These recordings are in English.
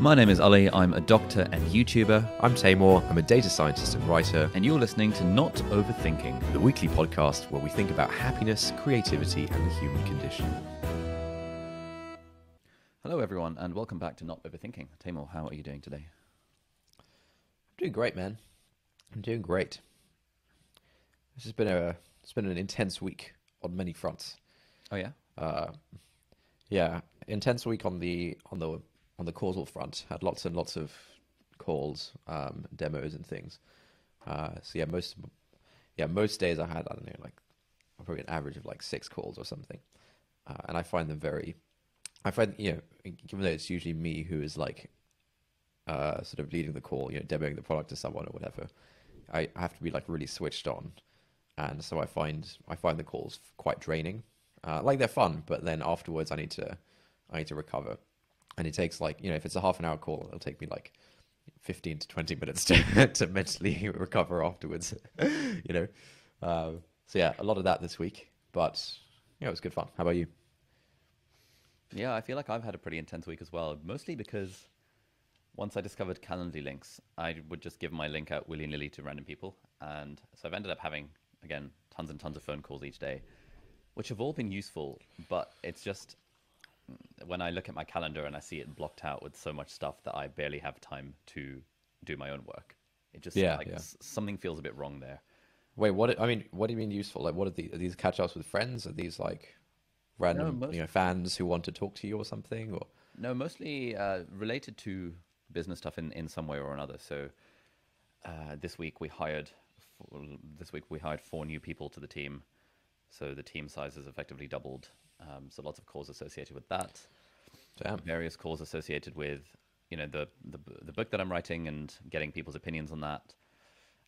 My name is Ali, I'm a doctor and YouTuber, I'm Taymor, I'm a data scientist and writer, and you're listening to Not Overthinking. the weekly podcast where we think about happiness, creativity, and the human condition. Hello everyone, and welcome back to Not Overthinking. Taymor, how are you doing today? I'm doing great, man. I'm doing great. It's been an intense week on many fronts. Oh yeah? Yeah, intense week on the causal front. Had lots and lots of calls, demos, and things. Most days I had, I don't know, like probably an average of like 6 calls or something, and I find given that it's usually me who is like sort of leading the call, demoing the product to someone or whatever, I have to be like really switched on, and so I find the calls quite draining. Like they're fun, but then afterwards I need to recover. And it takes if it's a half an hour call, it'll take me like 15 to 20 minutes to mentally recover afterwards, So yeah, a lot of that this week, but it was good fun. How about you? Yeah, I feel like I've had a pretty intense week as well, mostly because once I discovered Calendly links, I would just give my link out willy-nilly to random people. And so I've ended up having, again, tons and tons of phone calls each day, which have all been useful, but it's just when I look at my calendar and I see it blocked out with so much stuff that I barely have time to do my own work. It just something feels a bit wrong there. Wait, what do you mean useful? Like, are these catch-ups with friends? Are these like random, fans who want to talk to you or something? Or no, mostly related to business stuff in some way or another. So this week we hired 4 new people to the team. So the team size has effectively doubled. So lots of calls associated with that. Damn. Various calls associated with, the book that I'm writing and getting people's opinions on that.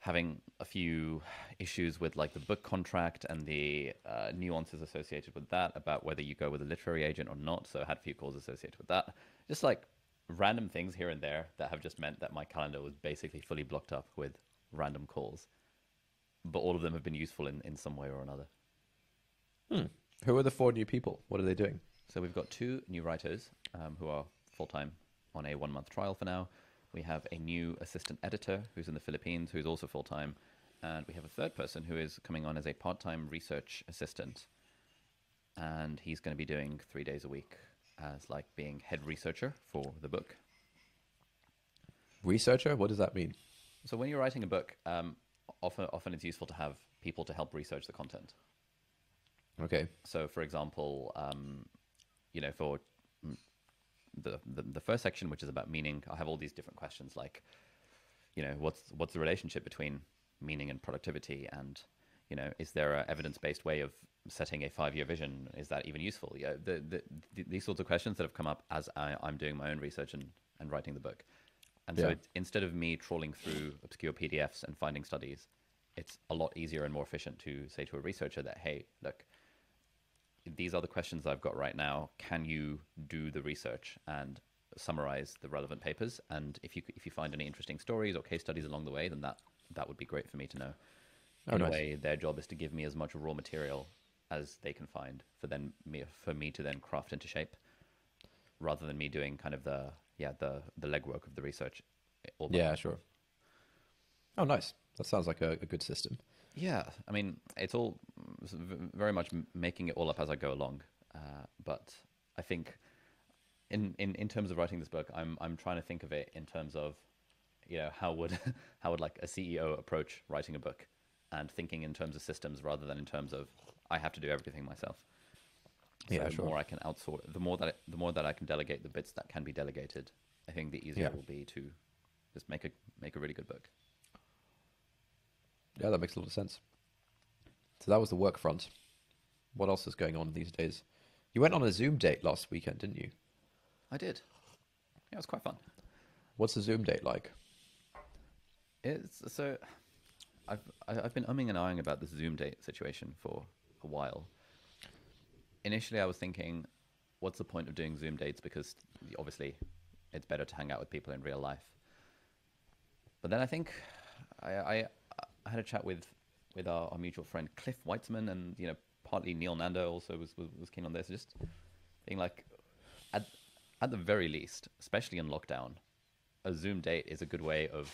Having a few issues with like the book contract and the nuances associated with that about whether you go with a literary agent or not. So I had a few calls associated with that. Just like random things here and there that have just meant that my calendar was basically fully blocked up with random calls. But all of them have been useful in some way or another. Who are the 4 new people? What are they doing? So we've got 2 new writers who are full-time on a 1-month trial for now. We have a new assistant editor who's in the Philippines, who's also full-time. And we have a third person who is coming on as a part-time research assistant. And he's going to be doing 3 days a week as like being head researcher for the book. Researcher? What does that mean? So when you're writing a book, often it's useful to have people to help research the content. Okay. So, for example, for the first section, which is about meaning, I have all these different questions like, what's the relationship between meaning and productivity, and is there an evidence-based way of setting a 5-year vision? Is that even useful? These sorts of questions that have come up as I'm doing my own research and writing the book. And so instead of me trawling through obscure PDFs and finding studies, it's a lot easier and more efficient to say to a researcher that, hey, look, these are the questions I've got right now. Can you do the research and summarize the relevant papers? And if you find any interesting stories or case studies along the way, then that would be great for me to know. In a way, their job is to give me as much raw material as they can find for me to then craft into shape, rather than me doing kind of the legwork of the research. Sure. Oh, nice. That sounds like a good system. Yeah, I mean, it's all very much making it all up as I go along. But I think in terms of writing this book, I'm trying to think of it in terms of, how would like a CEO approach writing a book, and thinking in terms of systems rather than in terms of I have to do everything myself. So the more I can outsource, the more that I can delegate the bits that can be delegated, I think the easier it will be to just make a really good book. Yeah, that makes a lot of sense. So that was the work front. What else is going on these days? You went on a Zoom date last weekend, didn't you? I did. Yeah, it was quite fun. What's a Zoom date like? I've been umming and ahhing about this Zoom date situation for a while. Initially, I was thinking, what's the point of doing Zoom dates? Because obviously, it's better to hang out with people in real life. But then I think I had a chat with our mutual friend Cliff Weitzman, and partly Neil Nando also was keen on this. Just being like, at the very least, especially in lockdown, a Zoom date is a good way of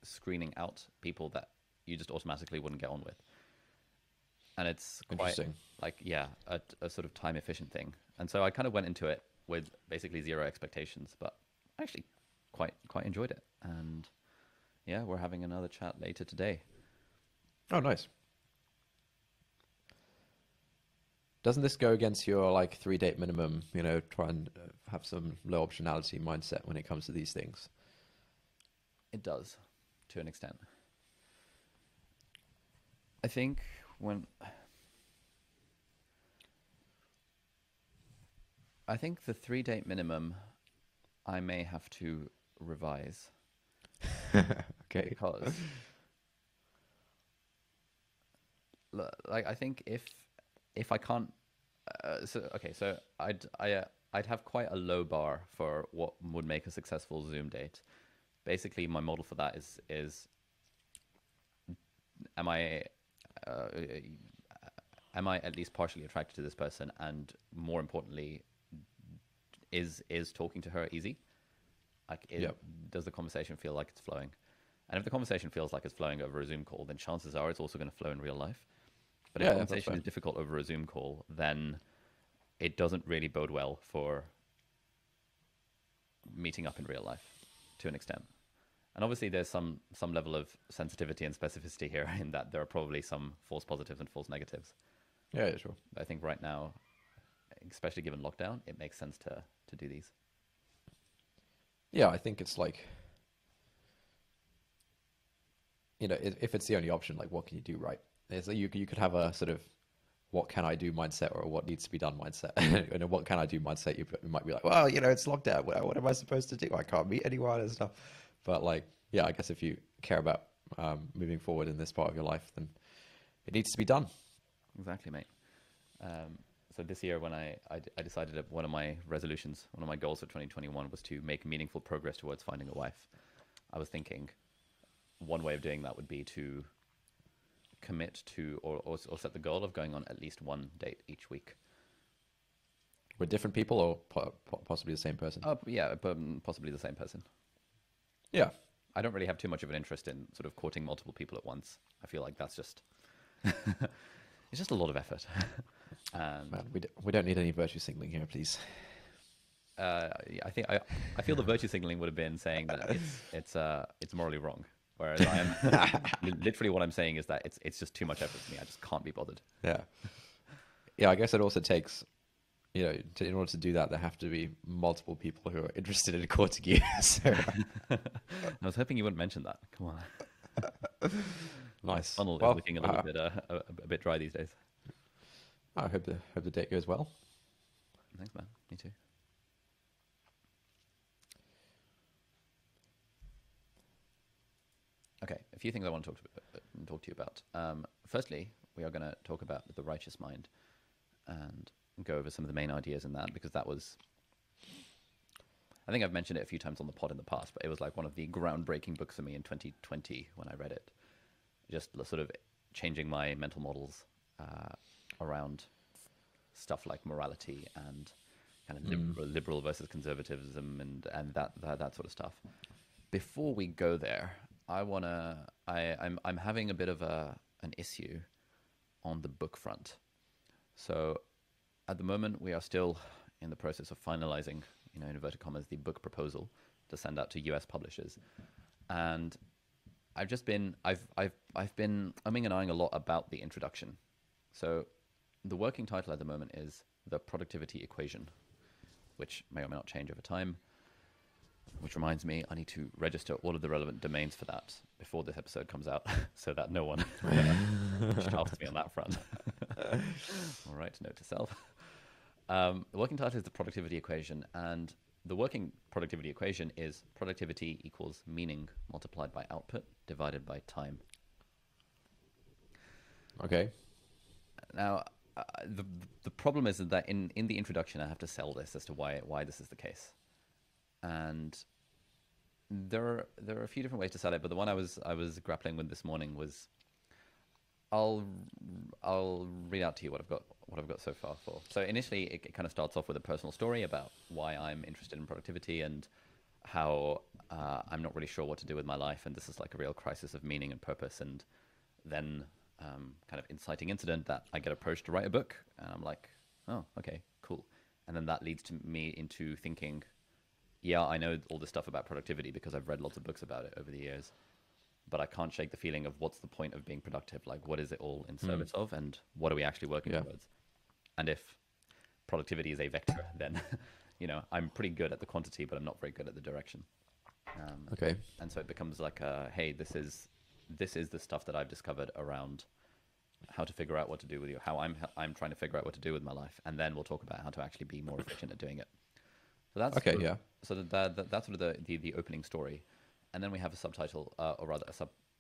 screening out people that you just automatically wouldn't get on with. And it's quite Interesting. like, yeah, a sort of time efficient thing. And so I kind of went into it with basically zero expectations, but I actually quite enjoyed it. And yeah, we're having another chat later today. Oh, nice. Doesn't this go against your like 3 date minimum? You know, try and have some low optionality mindset when it comes to these things. It does, to an extent. I think when I think the 3 date minimum, I may have to revise Okay. because, like, I think if I can't, so okay, so I'd have quite a low bar for what would make a successful Zoom date. Basically, my model for that is am I uh, am I at least partially attracted to this person, and more importantly, is talking to her easy? Like, Yep. does the conversation feel like it's flowing? And if the conversation feels like it's flowing over a Zoom call, then chances are it's also going to flow in real life. But if Yeah, that's conversation fair. is difficult over a Zoom call, then it doesn't really bode well for meeting up in real life to an extent. And obviously, there's some level of sensitivity and specificity here in that there are probably some false positives and false negatives. Yeah, yeah, sure. But I think right now, especially given lockdown, it makes sense to do these. Yeah, I think it's like, you know, if it's the only option, like, what can you do, right? It's like you could have a sort of what can I do mindset or a what needs to be done mindset. And a what can I do mindset, you might be like, well, you know, it's lockdown. What am I supposed to do? I can't meet anyone and stuff. But like, yeah, I guess if you care about moving forward in this part of your life, then it needs to be done. Exactly, mate. So this year, when I decided that one of my resolutions, one of my goals for 2021 was to make meaningful progress towards finding a wife. I was thinking one way of doing that would be to commit to or set the goal of going on at least one date each week. With different people or possibly the same person. Yeah, but possibly the same person. Yeah. I don't really have too much of an interest in sort of courting multiple people at once. I feel like that's just it's just a lot of effort. And Man, we don't need any virtue signaling here, please. I think I feel the virtue signaling would have been saying that it's morally wrong. Whereas I am literally what I'm saying is that it's just too much effort for me. I just can't be bothered. Yeah. Yeah, I guess it also takes, you know, in order to do that, there have to be multiple people who are interested in courting you. So, I was hoping you wouldn't mention that. Come on. nice. Funnel Well, is looking a little bit a bit dry these days. I hope the date goes well. Thanks, man. Me too. Okay, a few things I want to talk to you about. Firstly, we are going to talk about the righteous mind and go over some of the main ideas in that, because that was, I think I've mentioned it a few times on the pod in the past, but it was like one of the groundbreaking books for me in 2020 when I read it. Just sort of changing my mental models around stuff like morality and kind of liberal versus conservatism and that sort of stuff. Before we go there, I'm having a bit of an issue on the book front. So at the moment, we are still in the process of finalizing, you know, in inverted commas, the book proposal to send out to US publishers. And I've been umming and ahhing a lot about the introduction. So the working title at the moment is The Productivity Equation, which may or may not change over time. Which reminds me, I need to register all of the relevant domains for that before this episode comes out, so that no one shouts me on that front. All right, note to self. The working title is The Productivity Equation, and the working productivity equation is productivity equals meaning multiplied by output divided by time. Okay. Now, the problem is that in the introduction, I have to sell this as to why this is the case. And there are a few different ways to sell it, but the one I was grappling with this morning was I'll I'll read out to you what I've got so far for. So initially, it kind of starts off with a personal story about why I'm interested in productivity and how I'm not really sure what to do with my life, and this is like a real crisis of meaning and purpose. And then kind of inciting incident that I get approached to write a book, and I'm like, oh, okay, cool. And then that leads to me into thinking, yeah, I know all this stuff about productivity because I've read lots of books about it over the years, but I can't shake the feeling of what's the point of being productive? Like, what is it all in service of, and what are we actually working Yeah. towards? And if productivity is a vector, then I'm pretty good at the quantity, but I'm not very good at the direction. Okay. And so it becomes like, hey, this is the stuff that I've discovered around how to figure out what to do with you, how I'm trying to figure out what to do with my life, and then we'll talk about how to actually be more efficient at doing it. So that's Okay. Yeah. so that's sort of the opening story, and then we have a subtitle, or rather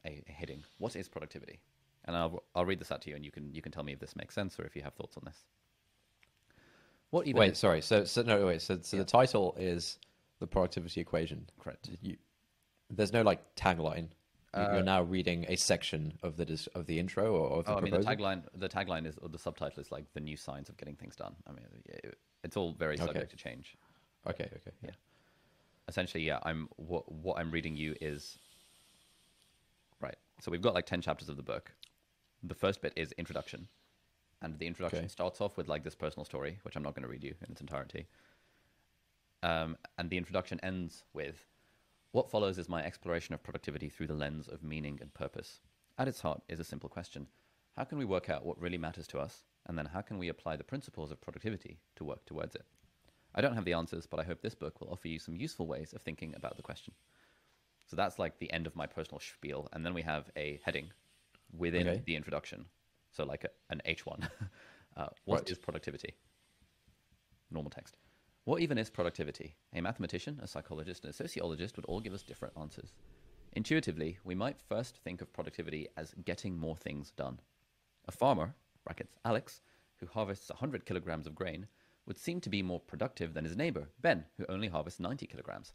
a heading. What is productivity? And I'll read this out to you, and you can tell me if this makes sense or if you have thoughts on this. What even? Wait. Sorry. So no. Wait. So Yeah. the title is the productivity equation. Correct. There's no like tagline. Uh, You're now reading a section of the intro or of the Oh, I mean, proposal. the tagline is, or the subtitle is like the new science of getting things done. I mean, it's all very Okay. subject to change. Okay. Okay. Yeah. Essentially, yeah. What I'm reading you is right. So we've got like 10 chapters of the book. The first bit is introduction, and the introduction Okay. starts off with like this personal story, which I'm not going to read you in its entirety. And the introduction ends with, what follows is my exploration of productivity through the lens of meaning and purpose. At its heart is a simple question. How can we work out what really matters to us? And then how can we apply the principles of productivity to work towards it? I don't have the answers, but I hope this book will offer you some useful ways of thinking about the question. So that's like the end of my personal spiel. And then we have a heading within Okay. the introduction. So like an H1. What Right. is productivity? Normal text. What even is productivity? A mathematician, a psychologist, and a sociologist would all give us different answers. Intuitively, we might first think of productivity as getting more things done. A farmer, brackets Alex, who harvests 100 kilograms of grain, would seem to be more productive than his neighbor, Ben, who only harvests 90 kilograms.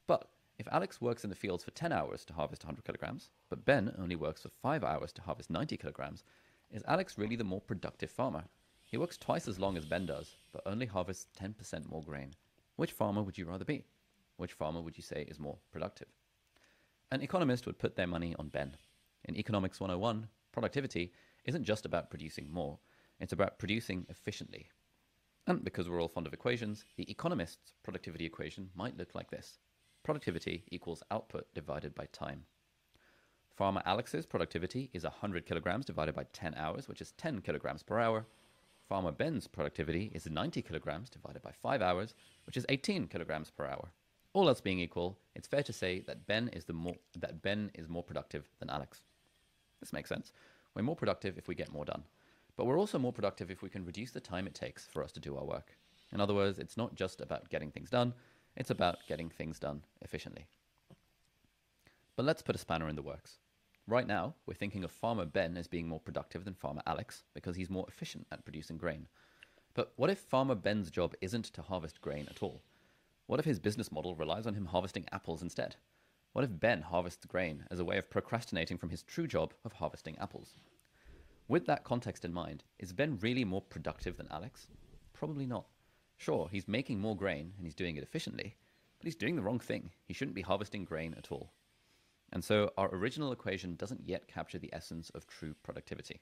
But if Alex works in the fields for 10 hours to harvest 100 kilograms, but Ben only works for 5 hours to harvest 90 kilograms, is Alex really the more productive farmer? He works twice as long as Ben does, but only harvests 10% more grain. Which farmer would you rather be? Which farmer would you say is more productive? An economist would put their money on Ben. In Economics 101, productivity isn't just about producing more, it's about producing efficiently. And because we're all fond of equations, the economist's productivity equation might look like this. Productivity equals output divided by time. Farmer Alex's productivity is 100 kilograms divided by 10 hours, which is 10 kilograms per hour. Farmer Ben's productivity is 90 kilograms divided by 5 hours, which is 18 kilograms per hour. All else being equal, it's fair to say that Ben is more productive than Alex. This makes sense. We're more productive if we get more done. But we're also more productive if we can reduce the time it takes for us to do our work. In other words, it's not just about getting things done, it's about getting things done efficiently. But let's put a spanner in the works. Right now, we're thinking of Farmer Ben as being more productive than Farmer Alex because he's more efficient at producing grain. But what if Farmer Ben's job isn't to harvest grain at all? What if his business model relies on him harvesting apples instead? What if Ben harvests grain as a way of procrastinating from his true job of harvesting apples? With that context in mind, is Ben really more productive than Alex? Probably not. Sure, he's making more grain and he's doing it efficiently, but he's doing the wrong thing. He shouldn't be harvesting grain at all. And so our original equation doesn't yet capture the essence of true productivity.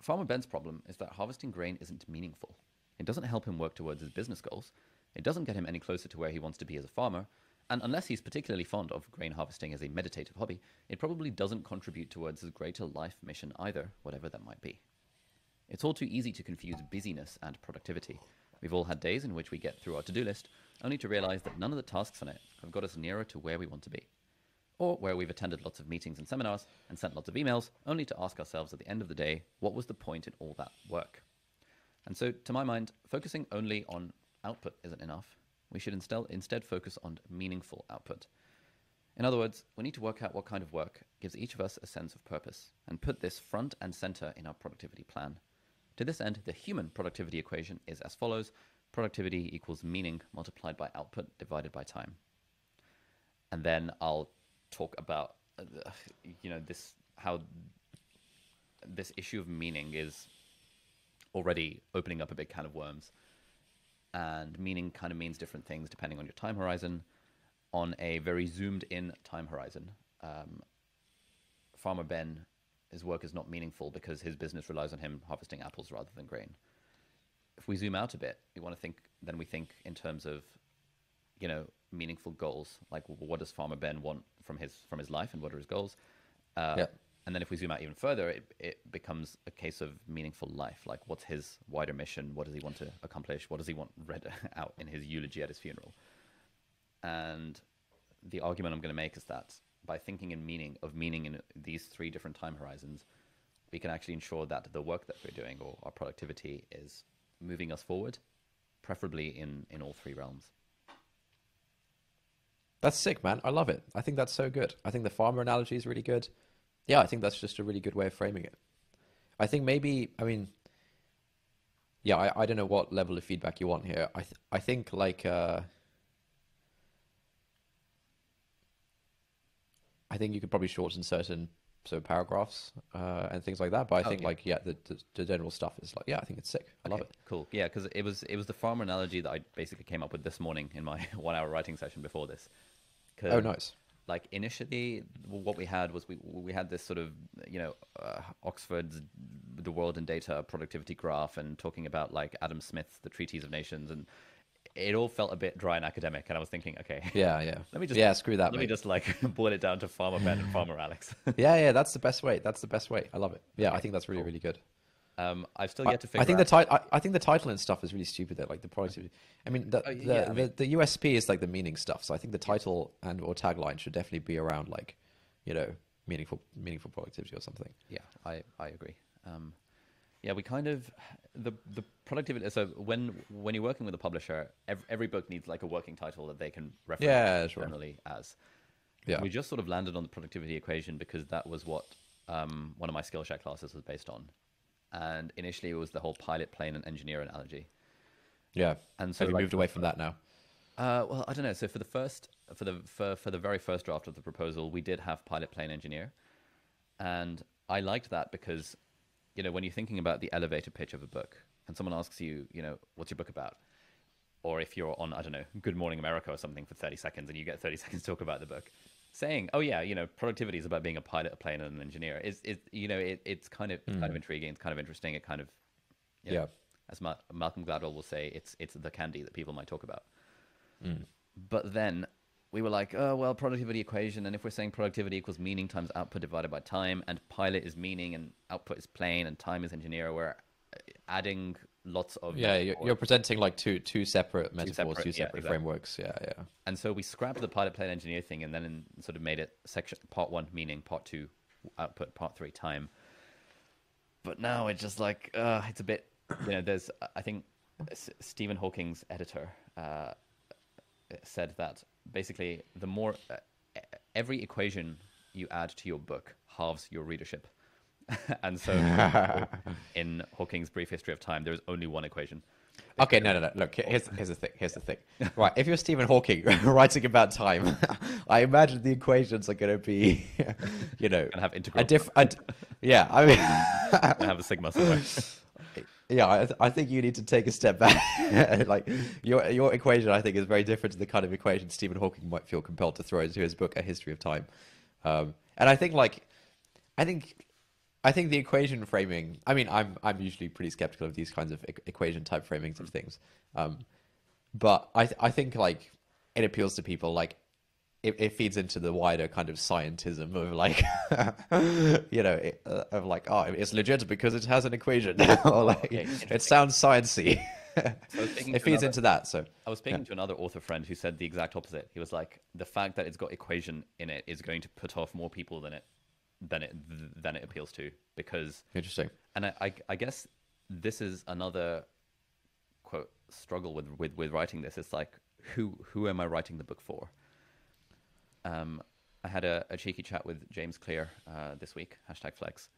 Farmer Ben's problem is that harvesting grain isn't meaningful. It doesn't help him work towards his business goals. It doesn't get him any closer to where he wants to be as a farmer. And unless he's particularly fond of grain harvesting as a meditative hobby, it probably doesn't contribute towards his greater life mission either, whatever that might be. It's all too easy to confuse busyness and productivity. We've all had days in which we get through our to-do list, only to realize that none of the tasks on it have got us nearer to where we want to be. Or where we've attended lots of meetings and seminars and sent lots of emails, only to ask ourselves at the end of the day, what was the point in all that work? And so, to my mind, focusing only on output isn't enough. We should instead focus on meaningful output. In other words, we need to work out what kind of work gives each of us a sense of purpose, and put this front and center in our productivity plan. To this end, the human productivity equation is as follows. Productivity equals meaning multiplied by output divided by time. And then I'll talk about, this how this issue of meaning is already opening up a big can of worms. And meaning kind of means different things depending on your time horizon. On a very zoomed in time horizon, Farmer Ben, his work is not meaningful because his business relies on him harvesting apples rather than grain. If we zoom out a bit, we think in terms of, meaningful goals. Like, what does Farmer Ben want from his life, and what are his goals? Yeah. And then if we zoom out even further, it becomes a case of meaningful life. Like, what's his wider mission? What does he want to accomplish? What does he want read out in his eulogy at his funeral? And the argument I'm going to make is that by thinking in meaning in these three different time horizons, we can actually ensure that the work that we're doing, or our productivity, is moving us forward, preferably in all three realms. That's sick, man. I love it. I think that's so good. I think the farmer analogy is really good. Yeah, I think that's just a really good way of framing it. I think maybe, I don't know what level of feedback you want here. I think like, I think you could probably shorten certain paragraphs and things like that. But I think the general stuff is like, I think it's sick. I love it. Cool. Yeah, because it was the farmer analogy that I basically came up with this morning in my 1 hour writing session before this. Oh, nice. Like, initially, what we had was we had this sort of Oxford's The World in Data productivity graph, and talking about like Adam Smith's The Treatise of Nations, and it all felt a bit dry and academic. And I was thinking, okay, screw that. Let me just like boil it down to Farmer Ben and Farmer Alex. yeah, that's the best way. That's the best way. I love it. Yeah, okay, I think that's really, really good. I've still yet to figure. I think the title and stuff is really stupid though. Like the productivity. I mean, the USP is like the meaning stuff. So I think the title or tagline should definitely be around like, meaningful productivity or something. Yeah, I agree. We kind of the productivity. So when you're working with a publisher, every book needs like a working title that they can reference generally as. Yeah. We just sort of landed on the productivity equation because that was what one of my Skillshare classes was based on. And initially, it was the whole pilot, plane, and engineer analogy. Yeah. And so have you moved away from that now? Well, I don't know. So for the very first draft of the proposal, we did have pilot, plane, engineer, and I liked that because, when you're thinking about the elevator pitch of a book, and someone asks you, what's your book about, or if you're on, I don't know, Good Morning America or something for 30 seconds, and you get 30 seconds to talk about the book. Saying, oh yeah, productivity is about being a pilot, a plane, and an engineer. It's kind of intriguing. It's kind of interesting. It kind of, as Malcolm Gladwell will say, it's the candy that people might talk about. But then we were like, oh well, productivity equation, and if we're saying productivity equals meaning times output divided by time, and pilot is meaning, and output is plane, and time is engineer, we're adding lots of you're presenting like two separate metaphors, two separate frameworks. And so we scrapped the pilot, plane, engineer thing, and then sort of made it section part 1 meaning, part 2 output, part 3 time. But now it's just like it's a bit, there's, I think Stephen Hawking's editor said that basically the more every equation you add to your book halves your readership. And so, in Hawking's Brief History of Time, there is only one equation. Okay, no. Look, here's the thing. Right, if you're Stephen Hawking writing about time, I imagine the equations are going to be, and have integral. Yeah, I mean, and have a sigma somewhere. Yeah, I think you need to take a step back. Like your equation, I think, is very different to the kind of equation Stephen Hawking might feel compelled to throw into his book, A History of Time. And I think the equation framing, I mean, I'm usually pretty skeptical of these kinds of equation type framings of things. But I think like it appeals to people, like it feeds into the wider kind of scientism of like, of like, oh, it's legit because it has an equation, or like it sounds sciencey. So it feeds into that. So I was speaking to another author friend who said the exact opposite. He was like, the fact that it's got equation in it is going to put off more people than it appeals to, because interesting. And I guess this is another quote struggle with writing this. It's like, who am I writing the book for? I had a cheeky chat with James Clear this week, #Flex,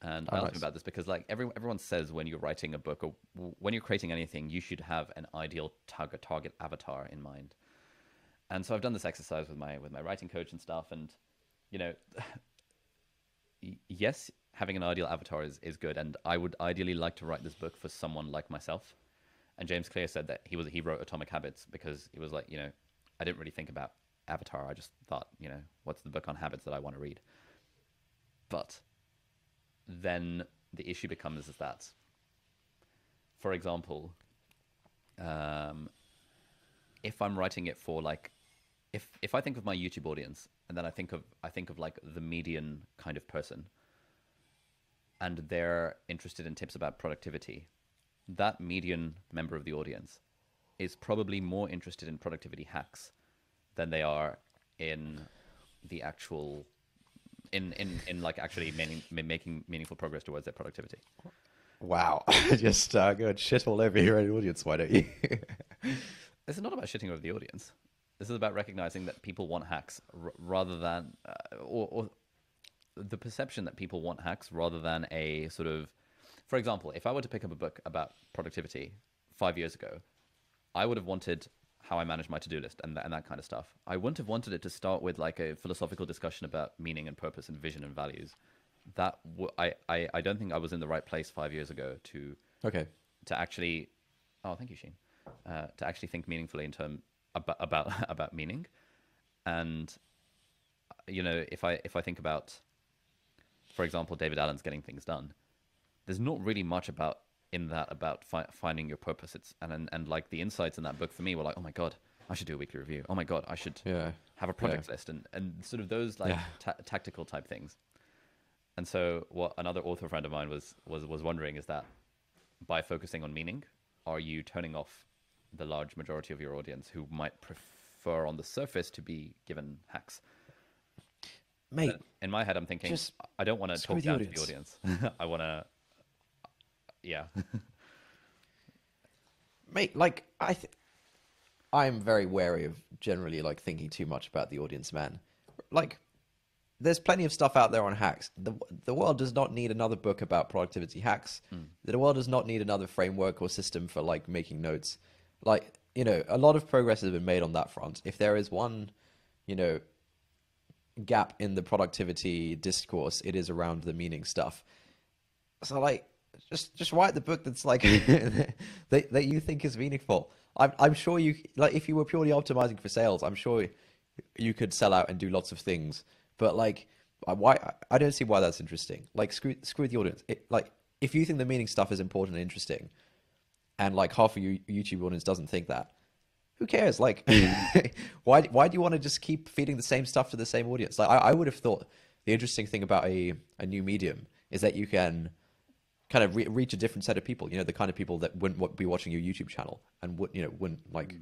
and I asked him about this because like everyone says when you're writing a book or when you're creating anything, you should have an ideal target avatar in mind. And so I've done this exercise with my writing coach and stuff, and yes, having an ideal avatar is good, and I would ideally like to write this book for someone like myself. And James Clear said that he wrote Atomic Habits because he was like, I didn't really think about avatar. I just thought, what's the book on habits that I want to read? But then the issue becomes is that, for example, if I'm writing it for like, if I think of my YouTube audience and then I think of like the median kind of person, and they're interested in tips about productivity, that median member of the audience is probably more interested in productivity hacks than they are in the actual in like actually making meaningful progress towards their productivity. Wow. Just go shit all over your own audience, why don't you? This is not about shitting over the audience. This is about recognizing that people want hacks rather than, or the perception that people want hacks rather than a sort of, for example, if I were to pick up a book about productivity 5 years ago, I would have wanted how I manage my to-do list and that kind of stuff. I wouldn't have wanted it to start with like a philosophical discussion about meaning and purpose and vision and values. I don't think I was in the right place 5 years ago to Okay. to actually, oh, thank you, Sheen, to actually think meaningfully in term about meaning. And if I think about, for example, David Allen's Getting Things Done, there's not really much about finding your purpose. It's and like the insights in that book for me were like, oh my god, I should do a weekly review. Oh my god, I should have a project list and sort of those like tactical type things. And so what another author friend of mine was wondering is that by focusing on meaning, are you turning off the large majority of your audience who might prefer on the surface to be given hacks? Mate, in my head, I'm thinking, I don't want to talk down to the audience. I want to, yeah. Mate, like I'm very wary of generally like thinking too much about the audience, man. Like, there's plenty of stuff out there on hacks. The world does not need another book about productivity hacks. The world does not need another framework or system for like making notes. Like, a lot of progress has been made on that front. If there is one, gap in the productivity discourse, it is around the meaning stuff. So like, just write the book that's like that you think is meaningful. I'm sure you like if you were purely optimizing for sales, I'm sure you could sell out and do lots of things. But like, I don't see why that's interesting. Like, screw the audience. Like, if you think the meaning stuff is important and interesting, and like half of your YouTube audience doesn't think that, who cares? Like, why do you want to just keep feeding the same stuff to the same audience? Like, I would have thought the interesting thing about a new medium is that you can kind of reach a different set of people. The kind of people that wouldn't be watching your YouTube channel and wouldn't like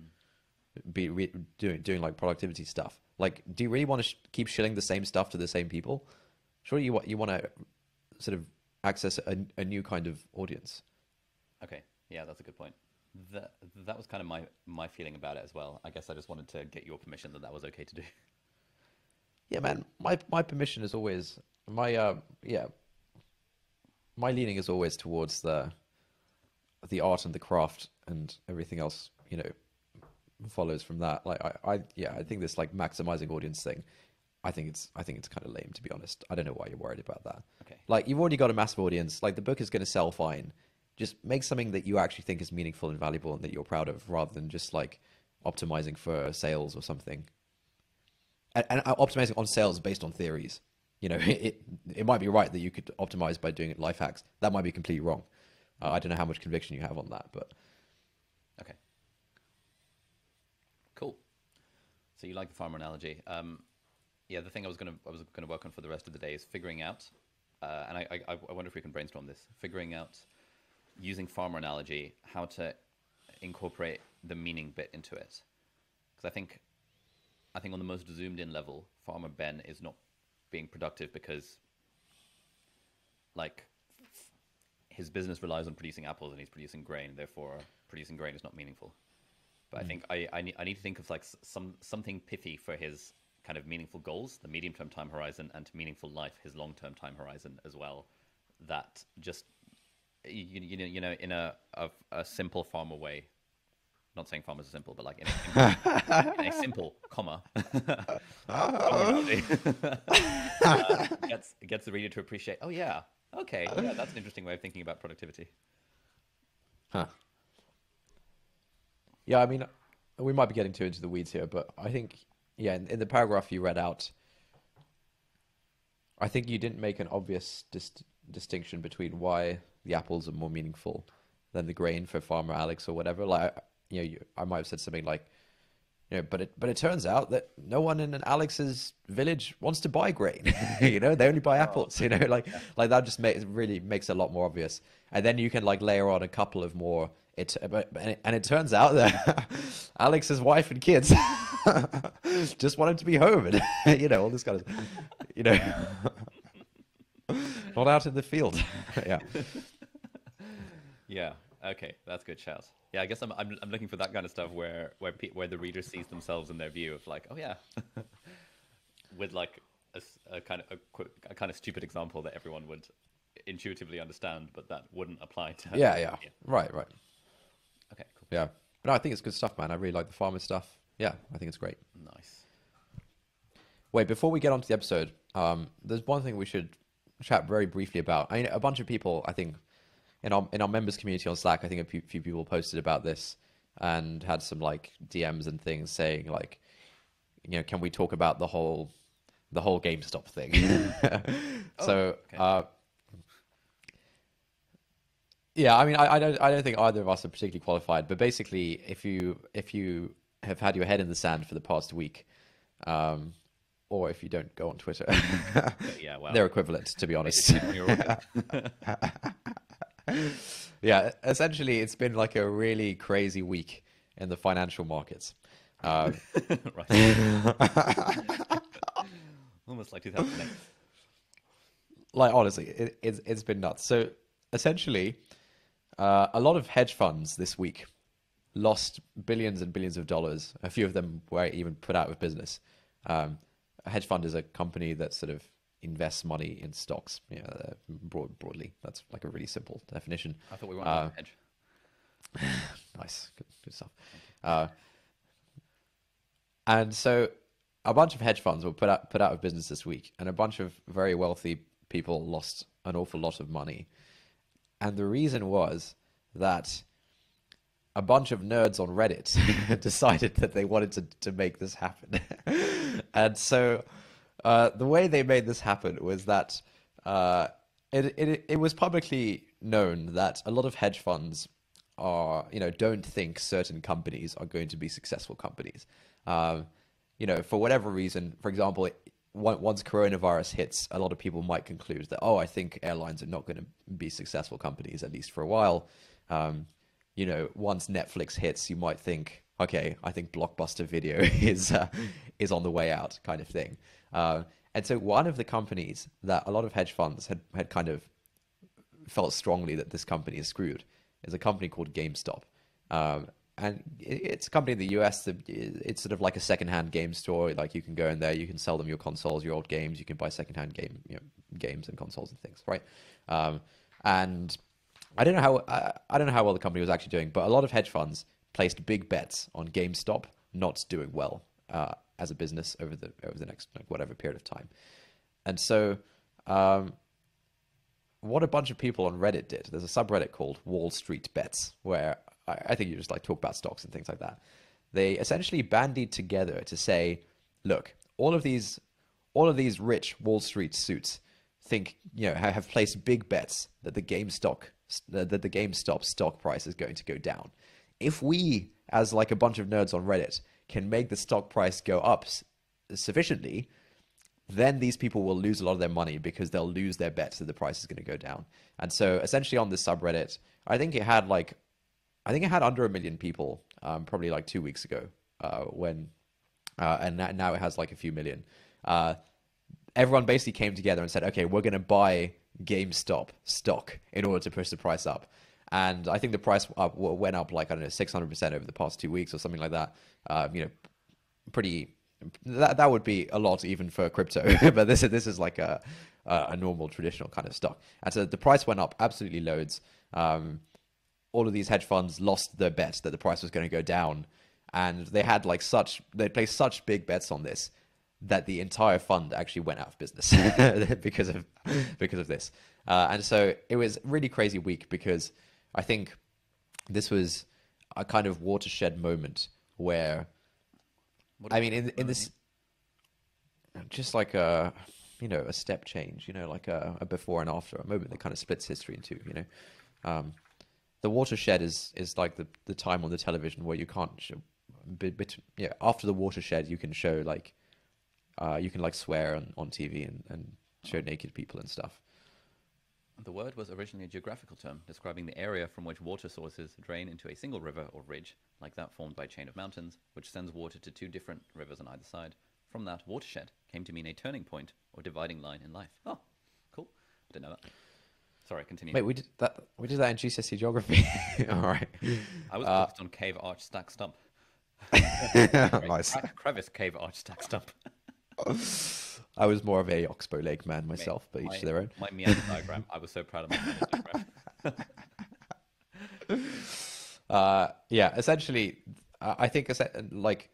be doing like productivity stuff. Like, do you really want to keep shilling the same stuff to the same people? Surely you want to sort of access a new kind of audience. Okay, yeah, that's a good point. That was kind of my feeling about it as well. I guess I just wanted to get your permission that was okay to do. Yeah, man. My permission is always my my leaning is always towards the art and the craft, and everything else follows from that. Like I think this like maximizing audience thing, I think it's kind of lame, to be honest. I don't know why you're worried about that. Okay. Like, you've already got a massive audience. Like, the book is going to sell fine. Just make something that you actually think is meaningful and valuable and that you're proud of, rather than just like optimizing for sales or something. And optimizing on sales based on theories. It might be right that you could optimize by doing life hacks. That might be completely wrong. I don't know how much conviction you have on that, but okay. Cool. So you like the Pharma Analogy? Yeah. The thing I was gonna work on for the rest of the day is figuring out, and I wonder if we can brainstorm this. Figuring out, using Pharma Analogy, how to incorporate the meaning bit into it, because I think on the most zoomed in level, Farmer Ben is not being productive because, like, his business relies on producing apples and he's producing grain. Therefore, producing grain is not meaningful. But I think I need to think of like something pithy for his kind of meaningful goals, the medium-term time horizon, and to meaningful life, his long-term time horizon as well. That just in a simple farmer way, not saying farmers are simple, but like in a simple comma analogy, gets the reader to appreciate. Oh yeah, okay, yeah, that's an interesting way of thinking about productivity. Huh. Yeah, I mean, we might be getting too into the weeds here, but I think, yeah, in the paragraph you read out, I think you didn't make an obvious distinction between why the apples are more meaningful than the grain for Farmer Alex or whatever. Like, I might have said something like, but it turns out that no one in an Alex's village wants to buy grain. They only buy apples. Like that just really makes it a lot more obvious. And then you can like layer on a couple of more. And it turns out that Alex's wife and kids just want him to be home, and all this kind of, not out in the field. Yeah. Yeah. Okay, that's good shout. Yeah, I guess I'm looking for that kind of stuff where the reader sees themselves in their view of like, oh yeah, with like a kind of stupid example that everyone would intuitively understand, but that wouldn't apply to. Yeah. Right. Okay, cool. Yeah. But no, I think it's good stuff, man. I really like the farmer stuff. Yeah, I think it's great. Nice. Wait, before we get on to the episode, there's one thing we should chat very briefly about. I mean, a bunch of people, I think, in our members community on Slack, I think a few people posted about this and had some like DMs and things saying like, can we talk about the whole GameStop thing? So, okay. Yeah, I mean, I don't think either of us are particularly qualified, but basically, if you have had your head in the sand for the past week, or if you don't go on Twitter, yeah, well, they're equivalent, to be honest. Yeah, essentially, it's been like a really crazy week in the financial markets. Right. Almost like 2008. Like, honestly, it's been nuts. So, essentially, a lot of hedge funds this week lost billions and billions of dollars. A few of them were even put out of business. A hedge fund is a company that sort of invests money in stocks. Broadly, that's like a really simple definition. I thought we wanted to hedge. Nice, good stuff. And so, a bunch of hedge funds were put out of business this week, and a bunch of very wealthy people lost an awful lot of money. And the reason was that a bunch of nerds on Reddit decided that they wanted to make this happen. And so the way they made this happen was that it was publicly known that a lot of hedge funds don't think certain companies are going to be successful companies. For whatever reason, for example, once coronavirus hits, a lot of people might conclude that, I think airlines are not going to be successful companies, at least for a while. Once Netflix hits, you might think, okay, I think Blockbuster Video is on the way out, kind of thing. And so one of the companies that a lot of hedge funds had kind of felt strongly that this company is screwed is a company called GameStop. And it's a company in the US that it's sort of like a secondhand game store. Like you can go in there, you can sell them your consoles, your old games, you can buy secondhand games and consoles and things, right? And I don't know how well the company was actually doing, but a lot of hedge funds placed big bets on GameStop not doing well as a business over the next whatever period of time. And so what a bunch of people on Reddit did, there's a subreddit called Wall Street Bets, where I think you just like talk about stocks and things like that. They essentially bandied together to say, look, all of these rich Wall Street suits think, have placed big bets that the GameStop stock price is going to go down. If we, as like a bunch of nerds on Reddit, can make the stock price go up sufficiently, then these people will lose a lot of their money because they'll lose their bets that the price is going to go down. And so essentially on this subreddit, I think it had under 1 million people, probably like 2 weeks ago, and now it has like a few million. Everyone basically came together and said, okay, we're going to buy GameStop stock in order to push the price up. And I think the price went up like, 600% over the past 2 weeks or something like that. Pretty, that would be a lot even for crypto, but this is like a normal traditional kind of stock. And so the price went up absolutely loads. all of these hedge funds lost their bets that the price was going to go down, and they had like they placed such big bets on this that the entire fund actually went out of business because of this. And so it was really crazy week because I think this was a kind of watershed moment where, I mean, in this, just like a, a step change, like a before and after, a moment that kind of splits history in two. The watershed is like the time on the television where you can't show, after the watershed you can show like, you can like swear on TV and show naked people and stuff. The word was originally a geographical term describing the area from which water sources drain into a single river or ridge, like that formed by a chain of mountains, which sends water to two different rivers on either side. From that, watershed came to mean a turning point or dividing line in life. Oh, cool. I didn't know that. Sorry, continue. Wait, we did that in GCSE geography. All right. I was focused on cave arch stack stump. Nice. Crevice cave arch stack stump. I was more of a Oxbow Lake man myself, but each to their own. My meander diagram. I was so proud of my meander diagram. Yeah, essentially, I think like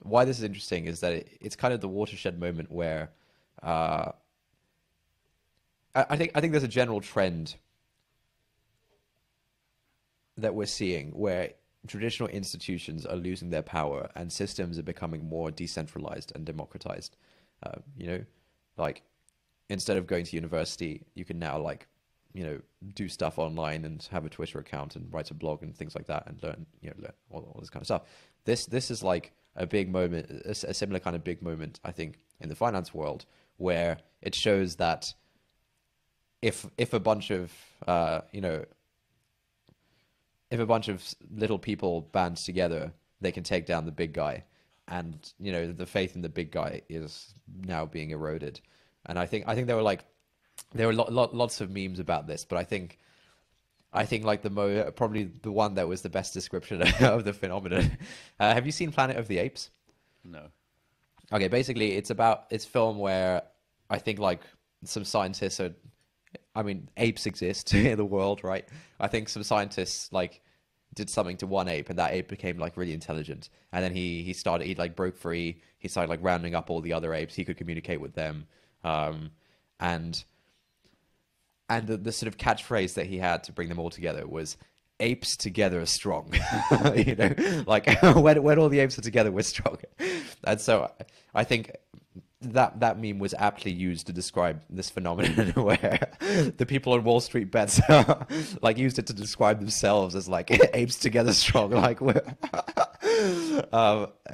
why this is interesting is that it's kind of the watershed moment where I think there's a general trend that we're seeing where traditional institutions are losing their power and systems are becoming more decentralized and democratized. Like instead of going to university, you can now like, do stuff online and have a Twitter account and write a blog and things like that and learn all this kind of stuff. This is like a big moment, a similar kind of big moment, I think, in the finance world, where it shows that if a bunch of if a bunch of little people band together, they can take down the big guy. And, the faith in the big guy is now being eroded. And I think there were lots of memes about this, but I think like probably the one that was the best description of the phenomenon. Have you seen Planet of the Apes? No. Okay, basically it's film where I think like some scientists apes exist in the world, right? I think some scientists like did something to one ape and that ape became like really intelligent, and then he like broke free. He started like rounding up all the other apes. He could communicate with them, and the sort of catchphrase that he had to bring them all together was apes together are strong. Like when all the apes are together, we're strong. And so I think that meme was aptly used to describe this phenomenon where the people on Wall Street bets like used it to describe themselves as like apes together strong. Like, and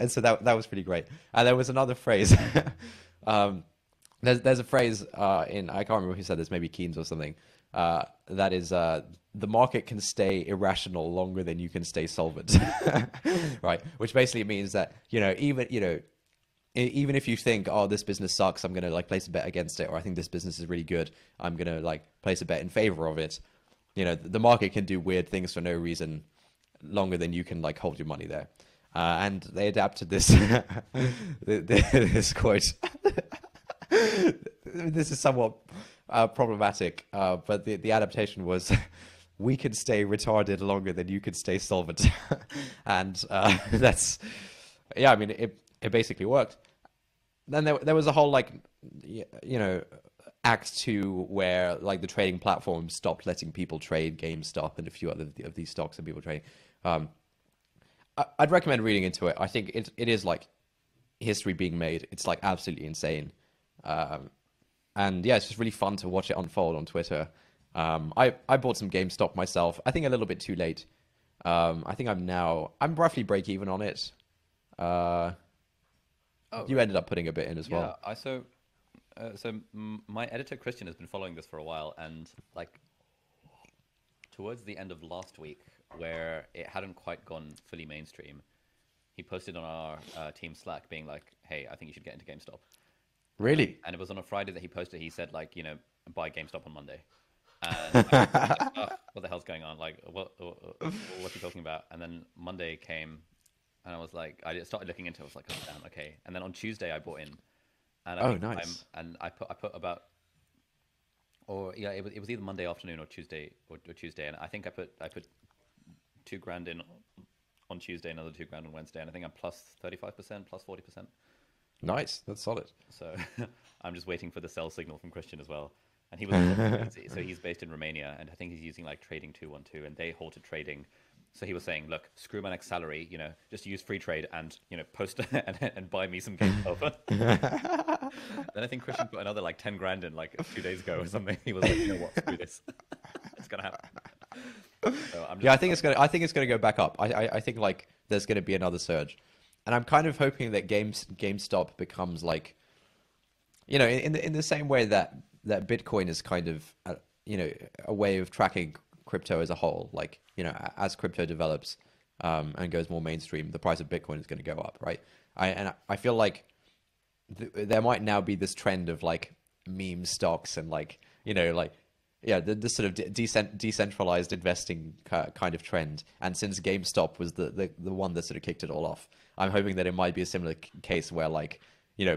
so that was pretty great. And there was another phrase. There's a phrase in, I can't remember who said this, maybe Keynes or something. That is the market can stay irrational longer than you can stay solvent. Right, which basically means that even if you think, oh, this business sucks, I'm gonna like place a bet against it, or I think this business is really good, I'm gonna like place a bet in favor of it. The market can do weird things for no reason longer than you can like hold your money there. And they adapted this this quote. This is somewhat problematic, but the adaptation was, we can stay retarded longer than you can stay solvent. And that's, yeah, I mean, it basically worked. Then there was a whole like, act 2 where like the trading platforms stopped letting people trade GameStop and a few other of these stocks that people trading. I'd recommend reading into it. I think it is like history being made. It's like absolutely insane. And yeah, it's just really fun to watch it unfold on Twitter. I bought some GameStop myself. I think a little bit too late. I think I'm roughly break even on it. You ended up putting a bit in as well. Yeah, so my editor Christian has been following this for a while, and like towards the end of last week, where it hadn't quite gone fully mainstream, he posted on our team Slack being like, "Hey, I think you should get into GameStop." Really? And it was on a Friday that he posted. He said like, buy GameStop on Monday. And I was like, oh, what the hell's going on? Like, what's he talking about? And then Monday came, and I was like, I started looking into it. I was like, oh damn, okay. And then on Tuesday I bought in, and nice. I put about, or yeah, it was either Monday afternoon or Tuesday, and I think I put 2 grand in on Tuesday, another 2 grand on Wednesday, and I think I'm plus 35%, plus 40%. Nice, that's solid. So I'm just waiting for the sell signal from Christian as well. And he was so he's based in Romania, and I think he's using like Trading 212, and they halted trading. So he was saying, look, screw my next salary, just use free trade and post and buy me some GameStop. Then I think Christian put another like 10 grand in like 2 days ago or something. He was like, you know what, screw this, it's gonna happen. So Yeah, I think it's gonna go back up. I think like there's gonna be another surge, and I'm kind of hoping that GameStop becomes like, in the same way that Bitcoin is kind of a way of tracking crypto as a whole. Like, as crypto develops and goes more mainstream, the price of Bitcoin is going to go up, right? I feel like there might now be this trend of like meme stocks and like the sort of decentralized investing kind of trend. And since GameStop was the one that sort of kicked it all off, I'm hoping that it might be a similar case where like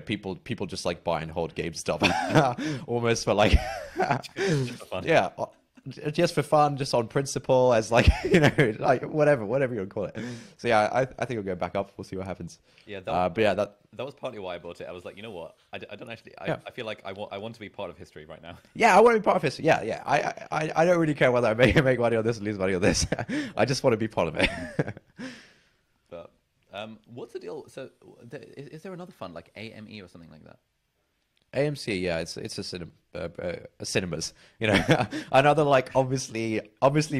people just like buy and hold GameStop almost for like yeah, just for fun, just on principle, as like like whatever you would call it. So yeah, I think it'll go back up. We'll see what happens. Yeah, but yeah, that was partly why I bought it. I was like, you know what, I don't actually. I feel like I want to be part of history right now. Yeah, I want to be part of history. Yeah. I don't really care whether I make money on this or lose money on this. I just want to be part of it. But what's the deal? So is there another fund like AME or something like that? AMC, yeah, it's a cinemas, another like obviously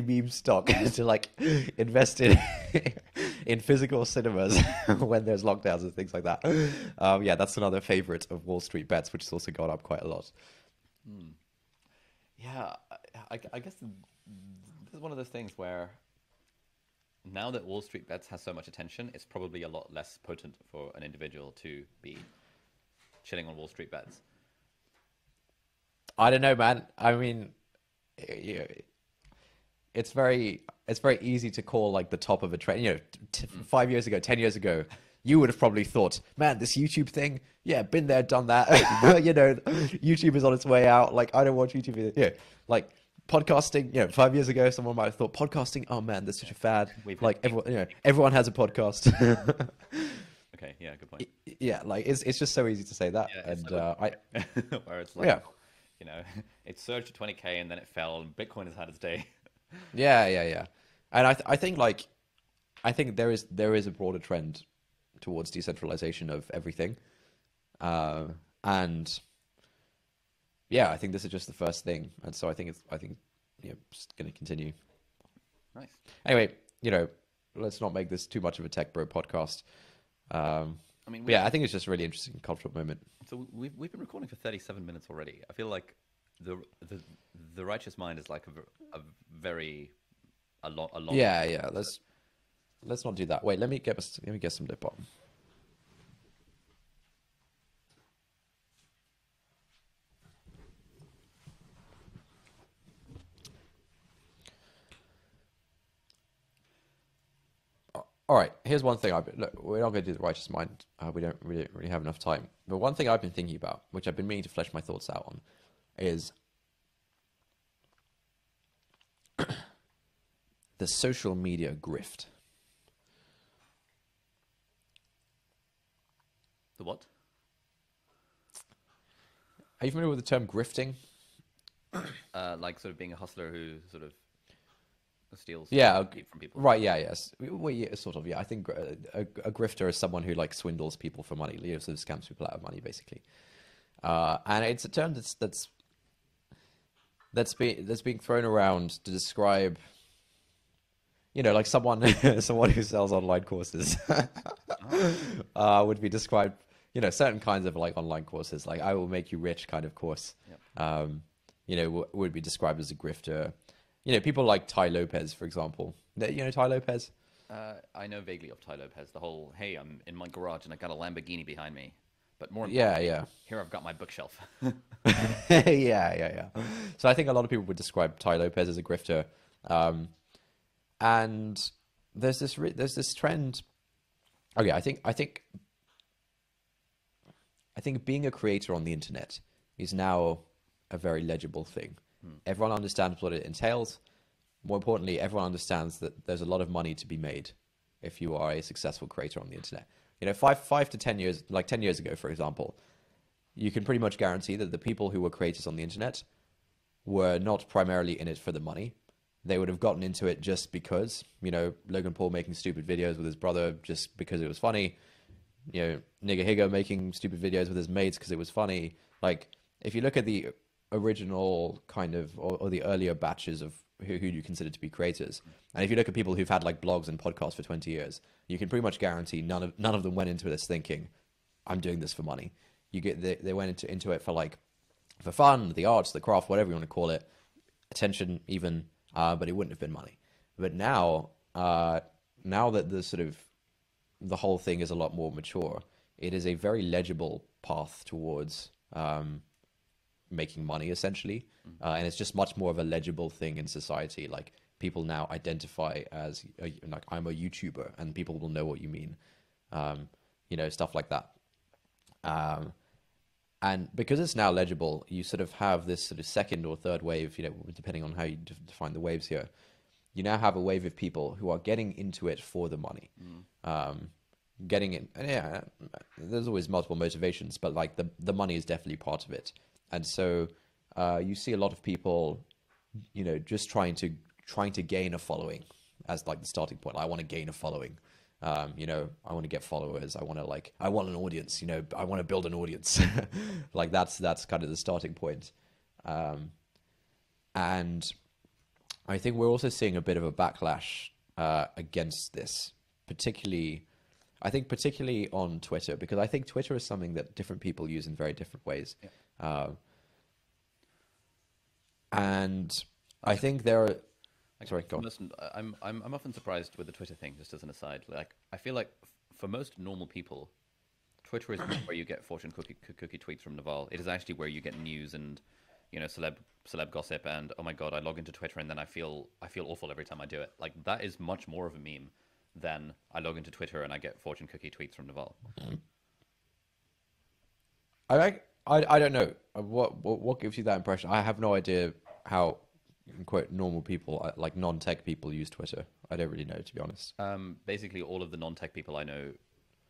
meme stock to like invest in physical cinemas when there's lockdowns and things like that. Yeah, that's another favorite of Wall Street bets, which has also gone up quite a lot. Yeah, I guess this is one of those things where now that Wall Street bets has so much attention, it's probably a lot less potent for an individual to be chilling on Wall Street bets. I don't know, man. I mean, it's very easy to call like the top of a trend. 5 years ago, 10 years ago, you would have probably thought, man, this YouTube thing, yeah, been there, done that. YouTube is on its way out. Like, I don't watch YouTube. Yeah, like podcasting. 5 years ago, someone might have thought podcasting. Oh man, that's such a fad. Like everyone has a podcast. Okay, yeah, good point. Yeah, like it's just so easy to say that, yeah, and where it's like, it surged to 20K and then it fell, and Bitcoin has had its day. Yeah, and I think there is a broader trend towards decentralization of everything, and yeah, I think this is just the first thing, and so I think it's just going to continue. Nice. Anyway, let's not make this too much of a tech bro podcast. I think it's just a really interesting cultural moment. So we've been recording for 37 minutes already. I feel like the righteous mind is like a long. Yeah. Let's not do that. Wait, let me get some lip balm. All right, here's one thing. Look, we're not going to do the righteous mind. We don't really have enough time. But one thing I've been thinking about, which I've been meaning to flesh my thoughts out on, is the social media grift. The what? Are you familiar with the term grifting? Like sort of being a hustler who sort of steals from people. Right, yes. Well, yeah, sort of, yeah. I think a grifter is someone who like swindles people for money, sort of scams people out of money, basically. And it's a term that's being thrown around to describe, like someone who sells online courses would be described, certain kinds of like online courses, like I will make you rich kind of course, would be described as a grifter. People like Tai Lopez, for example. Tai Lopez? I know vaguely of Tai Lopez. The whole, hey, I'm in my garage and I got a Lamborghini behind me. But more importantly, here I've got my bookshelf. Yeah. So I think a lot of people would describe Tai Lopez as a grifter. And there's this trend. Okay, I think being a creator on the internet is now a very legible thing. Everyone understands what it entails. more importantly, everyone understands that there's a lot of money to be made if you are a successful creator on the internet. You know, five to 10 years, like 10 years ago, for example, you can pretty much guarantee that the people who were creators on the internet were not primarily in it for the money. They would have gotten into it just because, you know, Logan Paul making stupid videos with his brother just because it was funny. You know, Nigga Higo making stupid videos with his mates because it was funny. Like, if you look at the original kind of, or the earlier batches of who you consider to be creators, and if you look at people who've had like blogs and podcasts for 20 years, you can pretty much guarantee none of them went into this thinking, I'm doing this for money. They went into it for fun, the arts, the craft, whatever you want to call it, attention even, but it wouldn't have been money. But now that the whole thing is a lot more mature, it is a very legible path towards making money, essentially. And it's just much more of a legible thing in society. Like, people now identify as, like, I'm a YouTuber, and people will know what you mean. You know, stuff like that. And because it's now legible, you sort of have this sort of second or third wave, you know, depending on how you define the waves here. You now have a wave of people who are getting into it for the money. Getting in, and yeah, there's always multiple motivations, but like the money is definitely part of it. And so you see a lot of people, you know, just trying to gain a following as like the starting point. I want to gain a following. You know, I want to get followers. I want an audience, you know, I want to build an audience. Like that's kind of the starting point. And I think we're also seeing a bit of a backlash against this, particularly on Twitter, because I think Twitter is something that different people use in very different ways. Yeah. And I think there are... Sorry, go on. Listen, I'm often surprised with the Twitter thing, just as an aside. Like, I feel like for most normal people, Twitter is not where you get fortune cookie tweets from Naval. It is actually where you get news and, you know, celeb gossip, and oh my god, I log into Twitter and then I feel awful every time I do it. Like, that is much more of a meme than I log into Twitter and I get fortune cookie tweets from Naval. I don't know what gives you that impression. I have no idea how, quote, normal people, like non-tech people, use Twitter. I don't really know, to be honest. Basically, all of the non-tech people I know,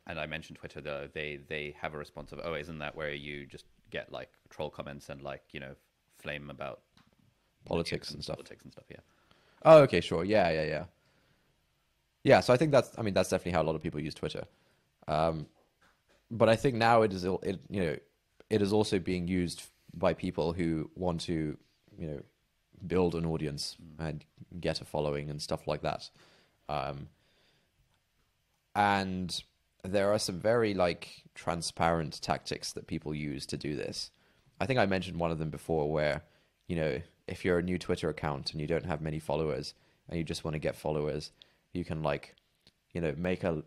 and I mentioned Twitter, though, they have a response of, oh, isn't that where you just get like troll comments and like, you know, flame about politics and stuff? Politics and stuff, yeah. Oh, okay, sure, yeah. Yeah, so I think that's definitely how a lot of people use Twitter. But I think now it is also being used by people who want to, you know, build an audience and get a following and stuff like that. And there are some very like transparent tactics that people use to do this. I think I mentioned one of them before, where, you know, if you're a new Twitter account and you don't have many followers and you just want to get followers, you can, like, you know, make a,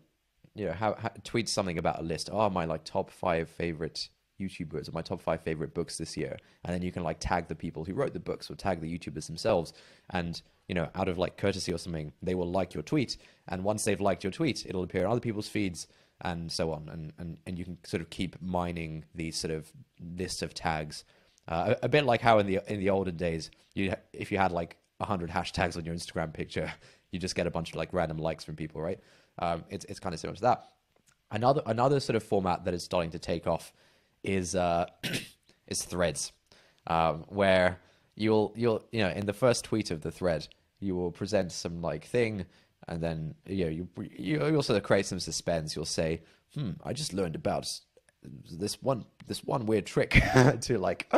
you know, tweet something about a list. Oh, my like top 5 favorite YouTubers, or my top 5 favorite books this year, and then you can like tag the people who wrote the books or tag the YouTubers themselves, and, you know, out of like courtesy or something, they will like your tweet, and once they've liked your tweet, it'll appear in other people's feeds and so on, and you can sort of keep mining these sort of lists of tags, a bit like how in the olden days, if you had like 100 hashtags on your Instagram picture, you just get a bunch of like random likes from people, right? It's kind of similar to that. Another sort of format that is starting to take off is threads, where you'll you know, in the first tweet of the thread, you will present some like thing, and then, you know, you also create some suspense. You'll say, I just learned about this one weird trick to like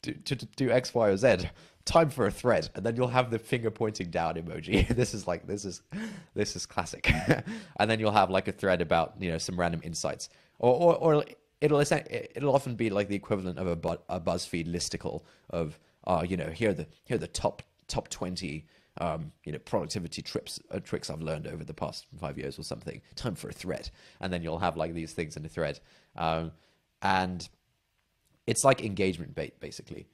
to do X, Y, or Z. Time for a thread, and then you'll have the finger pointing down emoji. This is classic. And then you'll have like a thread about, you know, some random insights, or it'll often be like the equivalent of a BuzzFeed listicle of, you know, here are the top 20 you know, productivity tricks I've learned over the past 5 years or something. Time for a thread. And then you'll have like these things in a thread, and it's like engagement bait, basically.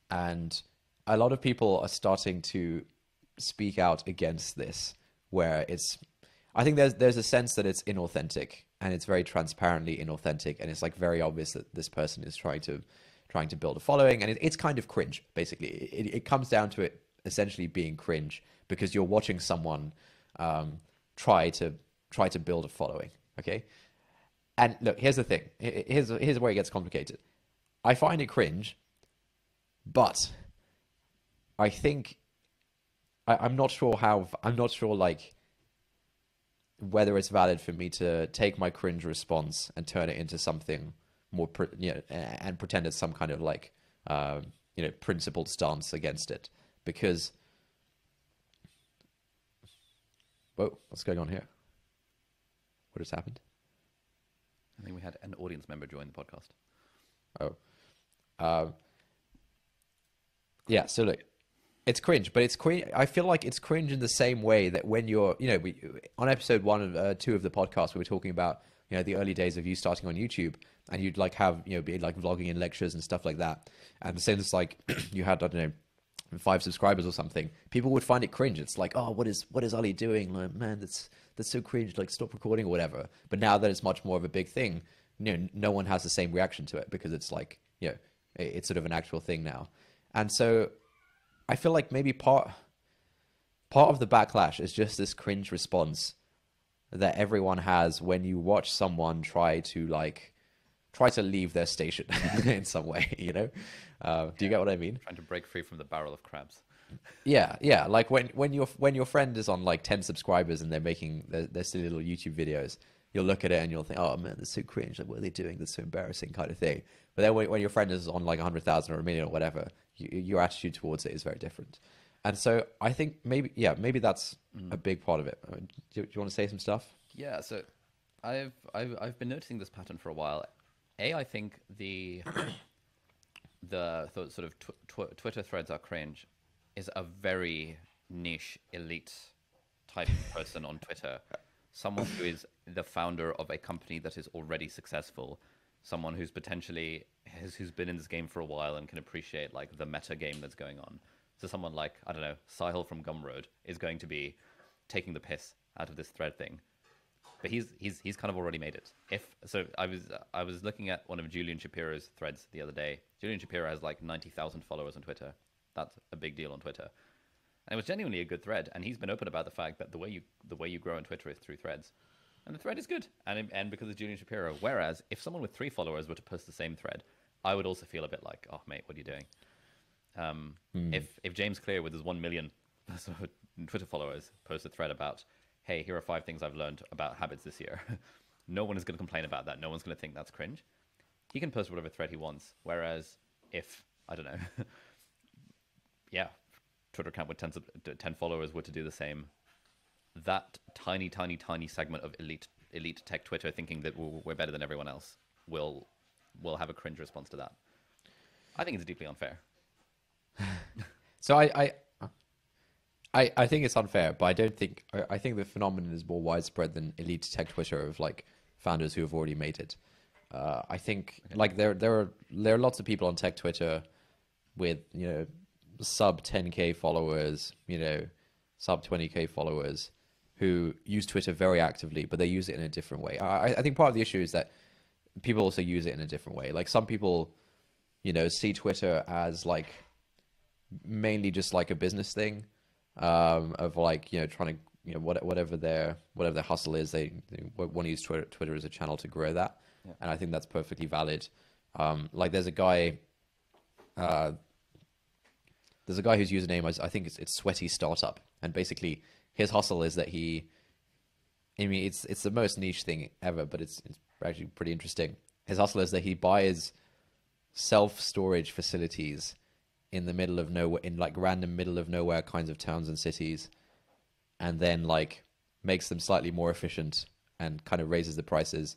And a lot of people are starting to speak out against this, where I think there's a sense that it's inauthentic, and it's very transparently inauthentic, and it's like very obvious that this person is trying to build a following, and it's kind of cringe, basically. It comes down to it essentially being cringe because you're watching someone try to build a following. Okay, and look, here's the thing. Here's where it gets complicated. I find it cringe, but I think I'm not sure like whether it's valid for me to take my cringe response and turn it into something more, and pretend it's some kind of like, principled stance against it. Because, whoa, what's going on here? What has happened? I think we had an audience member join the podcast. Oh, yeah. So look, it's cringe, but it's cringe. I feel like it's cringe in the same way that when you're, on episode 1 and 2 of the podcast, we were talking about, the early days of you starting on YouTube, and you'd like have, be like vlogging in lectures and stuff like that. And since like you had, I don't know, 5 subscribers or something, people would find it cringe. It's like, oh, what is Ali doing? Like, man, that's so cringe. Like, stop recording or whatever. But now that it's much more of a big thing, no one has the same reaction to it because it's like, it's sort of an actual thing now. And so I feel like maybe part of the backlash is just this cringe response that everyone has when you watch someone try to leave their station in some way, Do you get what I mean? Trying to break free from the barrel of crabs. Yeah. Like when your friend is on like 10 subscribers and they're making their silly little YouTube videos, you'll look at it and you'll think, oh man, that's so cringe. Like, what are they doing? That's so embarrassing, kind of thing. But then when your friend is on like 100,000 or a million or whatever, your attitude towards it is very different. And so I think maybe that's a big part of it. Do you want to say some stuff? Yeah. So I've been noticing this pattern for a while. I think the sort of Twitter threads are cringe is a very niche elite type person on Twitter. Someone who is the founder of a company that is already successful, someone who's potentially who's been in this game for a while and can appreciate like the meta game that's going on. So someone like, I don't know, Sahil from Gumroad is going to be taking the piss out of this thread thing. But he's kind of already made it. I was looking at one of Julian Shapiro's threads the other day. Julian Shapiro has like 90,000 followers on Twitter. That's a big deal on Twitter. And it was genuinely a good thread, and he's been open about the fact that the way you grow on Twitter is through threads, and the thread is good, and because it's Julian Shapiro. Whereas if someone with 3 followers were to post the same thread, I would also feel a bit like, oh mate, what are you doing? If James Clear with his 1 million Twitter followers posts a thread about, hey, here are 5 things I've learned about habits this year, no one is going to complain about that. No one's going to think that's cringe. He can post whatever thread he wants. Whereas if, I don't know, Twitter account with 10 followers were to do the same, that tiny segment of elite tech Twitter thinking that we're better than everyone else will have a cringe response to that. I think it's deeply unfair. So I think it's unfair, but I think the phenomenon is more widespread than elite tech Twitter of like founders who have already made it. I think like there are lots of people on tech Twitter with sub 10K followers, sub 20K followers who use Twitter very actively, but they use it in a different way. I think part of the issue is that people also use it in a different way. Like some people, see Twitter as like mainly just like a business thing, of like, trying to, whatever their hustle is, they want to use Twitter as a channel to grow that. Yeah. And I think that's perfectly valid. Like there's a guy whose username I think it's Sweaty Startup, and basically his hustle is that it's the most niche thing ever, but it's actually pretty interesting. His hustle is that he buys self-storage facilities in the middle of nowhere, in like random middle of nowhere kinds of towns and cities, and then like makes them slightly more efficient and kind of raises the prices,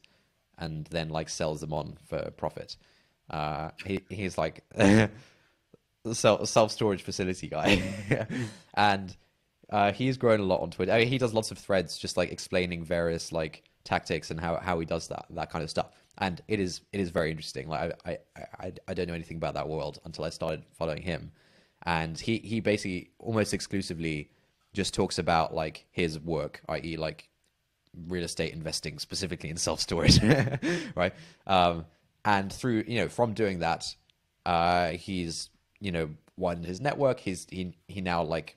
and then like sells them on for profit. He's like self-storage facility guy. And he's grown a lot on Twitter. I mean, he does lots of threads just like explaining various like tactics and how he does that kind of stuff, and it is very interesting. Like I don't know anything about that world until I started following him, and he basically almost exclusively just talks about like his work, i.e. like real estate investing, specifically in self-storage. Right. And through from doing that, he's widened his network. He now like,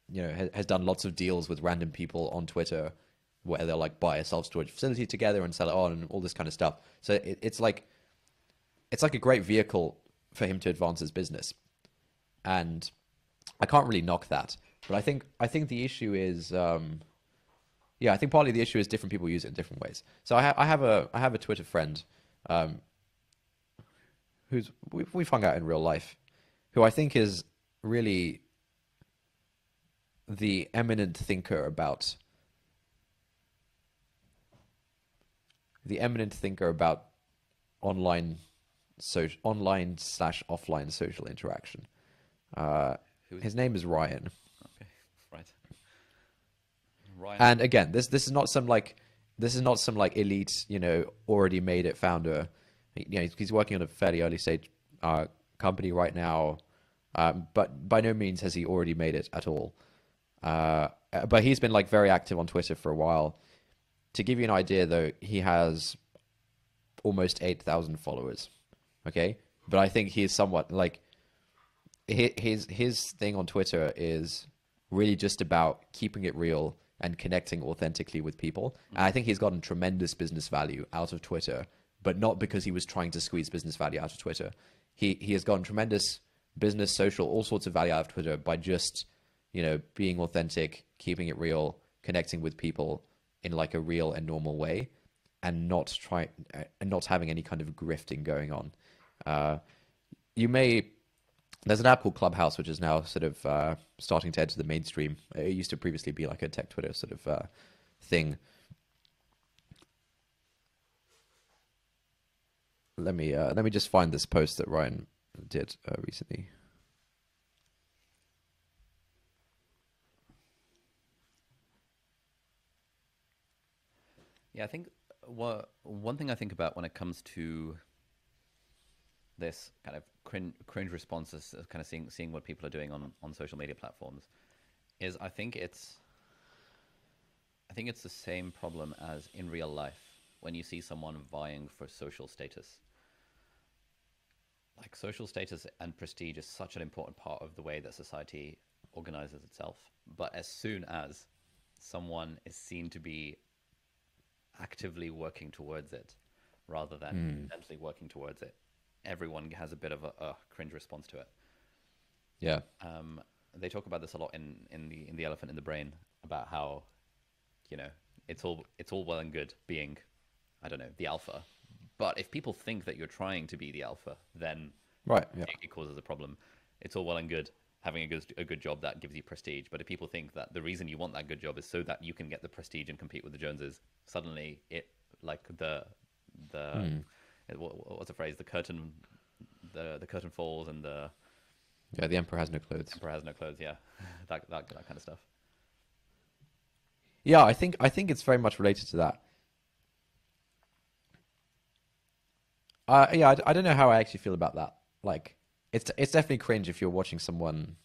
you know, has done lots of deals with random people on Twitter where they'll like buy a self-storage facility together and sell it on and all this kind of stuff. So it's like a great vehicle for him to advance his business. And I can't really knock that. But I think the issue is I think partly the issue is different people use it in different ways. So I have a Twitter friend who's we've hung out in real life, who I think is really the eminent thinker about online slash offline social interaction. His name is Ryan. Okay, right. Ryan. And again, this is not some like elite, you know, already made it founder. You know, he's working on a fairly early stage company right now, but by no means has he already made it at all. But he's been like very active on Twitter for a while. To give you an idea, though, he has almost 8,000 followers. Okay, but I think he is somewhat like his thing on Twitter is really just about keeping it real and connecting authentically with people. And I think he's gotten tremendous business value out of Twitter, but not because he was trying to squeeze business value out of Twitter. He has gotten tremendous business, social, all sorts of value out of Twitter by just, you know, being authentic, keeping it real, connecting with people in like a real and normal way, and not having any kind of grifting going on. There's an app called Clubhouse, which is now sort of starting to enter the mainstream. It used to previously be like a tech Twitter sort of thing. Let me just find this post that Ryan did recently. Yeah, I think one thing I think about when it comes to this kind of cringe responses, kind of seeing what people are doing on social media platforms, is I think it's the same problem as in real life when you see someone vying for social status. Like, social status and prestige is such an important part of the way that society organizes itself. But as soon as someone is seen to be actively working towards it rather than mentally working towards it, everyone has a bit of a cringe response to it. Yeah. They talk about this a lot in the Elephant in the Brain, about how, you know, it's all well and good being, I don't know, the alpha, but if people think that you're trying to be the alpha, then right, yeah, it causes a problem. It's all well and good having a good job that gives you prestige, but if people think that the reason you want that good job is so that you can get the prestige and compete with the Joneses, suddenly it, like, what's the phrase? The curtain falls, and the emperor has no clothes. Emperor has no clothes. Yeah, that kind of stuff. Yeah, I think it's very much related to that. I don't know how I actually feel about that. Like, it's definitely cringe if you're watching someone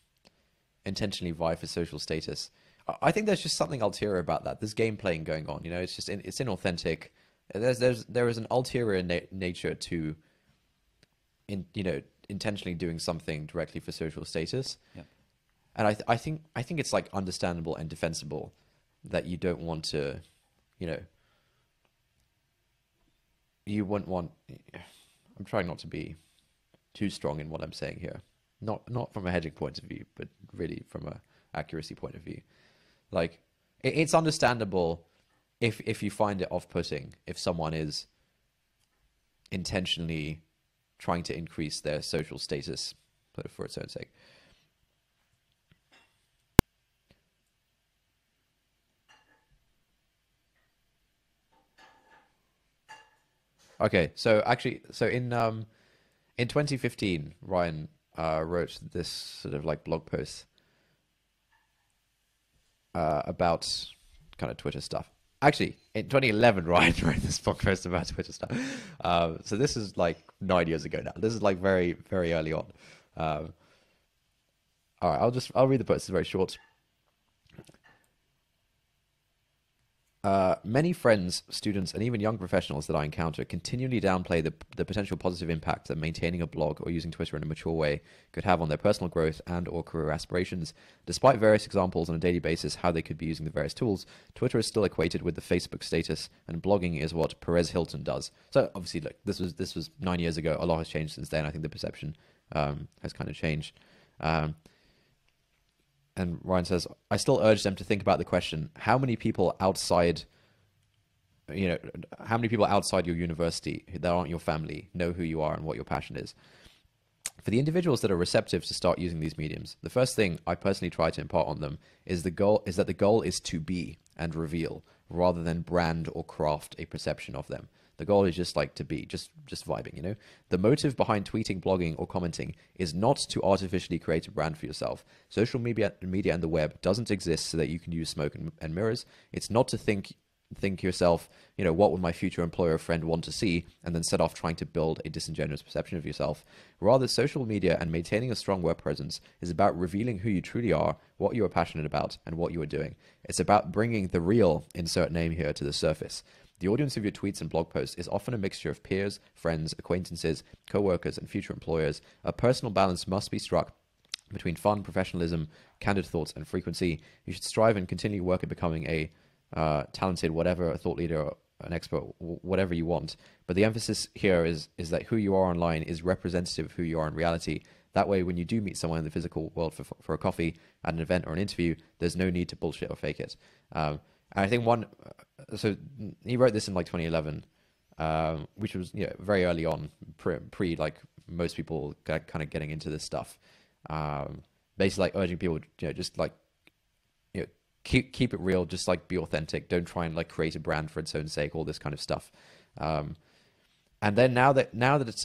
intentionally vie for social status. I think there's just something ulterior about that. There's game playing going on. You know, it's inauthentic. There is an ulterior nature to, intentionally doing something directly for social status. Yeah. And I think it's like understandable and defensible that you don't want to, you wouldn't want. I'm trying not to be too strong in what I'm saying here. Not from a hedging point of view, but really from a accuracy point of view. Like, it's understandable if you find it off-putting if someone is intentionally trying to increase their social status for its own sake. Okay, so in 2015, Ryan wrote this sort of like blog post about kind of Twitter stuff. Actually, in 2011, Ryan wrote this blog post about Twitter stuff. So this is like 9 years ago now. This is like very, very early on. All right, I'll read the post. It's very short. Many friends, students, and even young professionals that I encounter continually downplay the potential positive impact that maintaining a blog or using Twitter in a mature way could have on their personal growth and or career aspirations. Despite various examples on a daily basis how they could be using the various tools, Twitter is still equated with the Facebook status, and blogging is what Perez Hilton does. So obviously, look, this was 9 years ago. A lot has changed since then. I think the perception has kind of changed. And Ryan says, I still urge them to think about the question, how many people outside your university that aren't your family know who you are and what your passion is? For the individuals that are receptive to start using these mediums, the first thing I personally try to impart on them is that the goal is to be and reveal rather than brand or craft a perception of them. The goal is just like to be, just vibing, you know? The motive behind tweeting, blogging, or commenting is not to artificially create a brand for yourself. Social media and the web doesn't exist so that you can use smoke and mirrors. It's not to think yourself, you know, what would my future employer or friend want to see, and then set off trying to build a disingenuous perception of yourself. Rather, social media and maintaining a strong web presence is about revealing who you truly are, what you are passionate about, and what you are doing. It's about bringing the real, insert name here, to the surface. The audience of your tweets and blog posts is often a mixture of peers, friends, acquaintances, co-workers, and future employers. A personal balance must be struck between fun, professionalism, candid thoughts, and frequency. You should strive and continue work at becoming a talented whatever, a thought leader, an expert, whatever you want. But the emphasis here is that who you are online is representative of who you are in reality. That way, when you do meet someone in the physical world for a coffee, at an event, or an interview, there's no need to bullshit or fake it. And I think so he wrote this in like 2011, which was, you know, very early on, pre like most people kind of getting into this stuff. Basically, like urging people, you know, just like, you know, keep it real, just like be authentic. Don't try and like create a brand for its own sake, all this kind of stuff. And then now that it's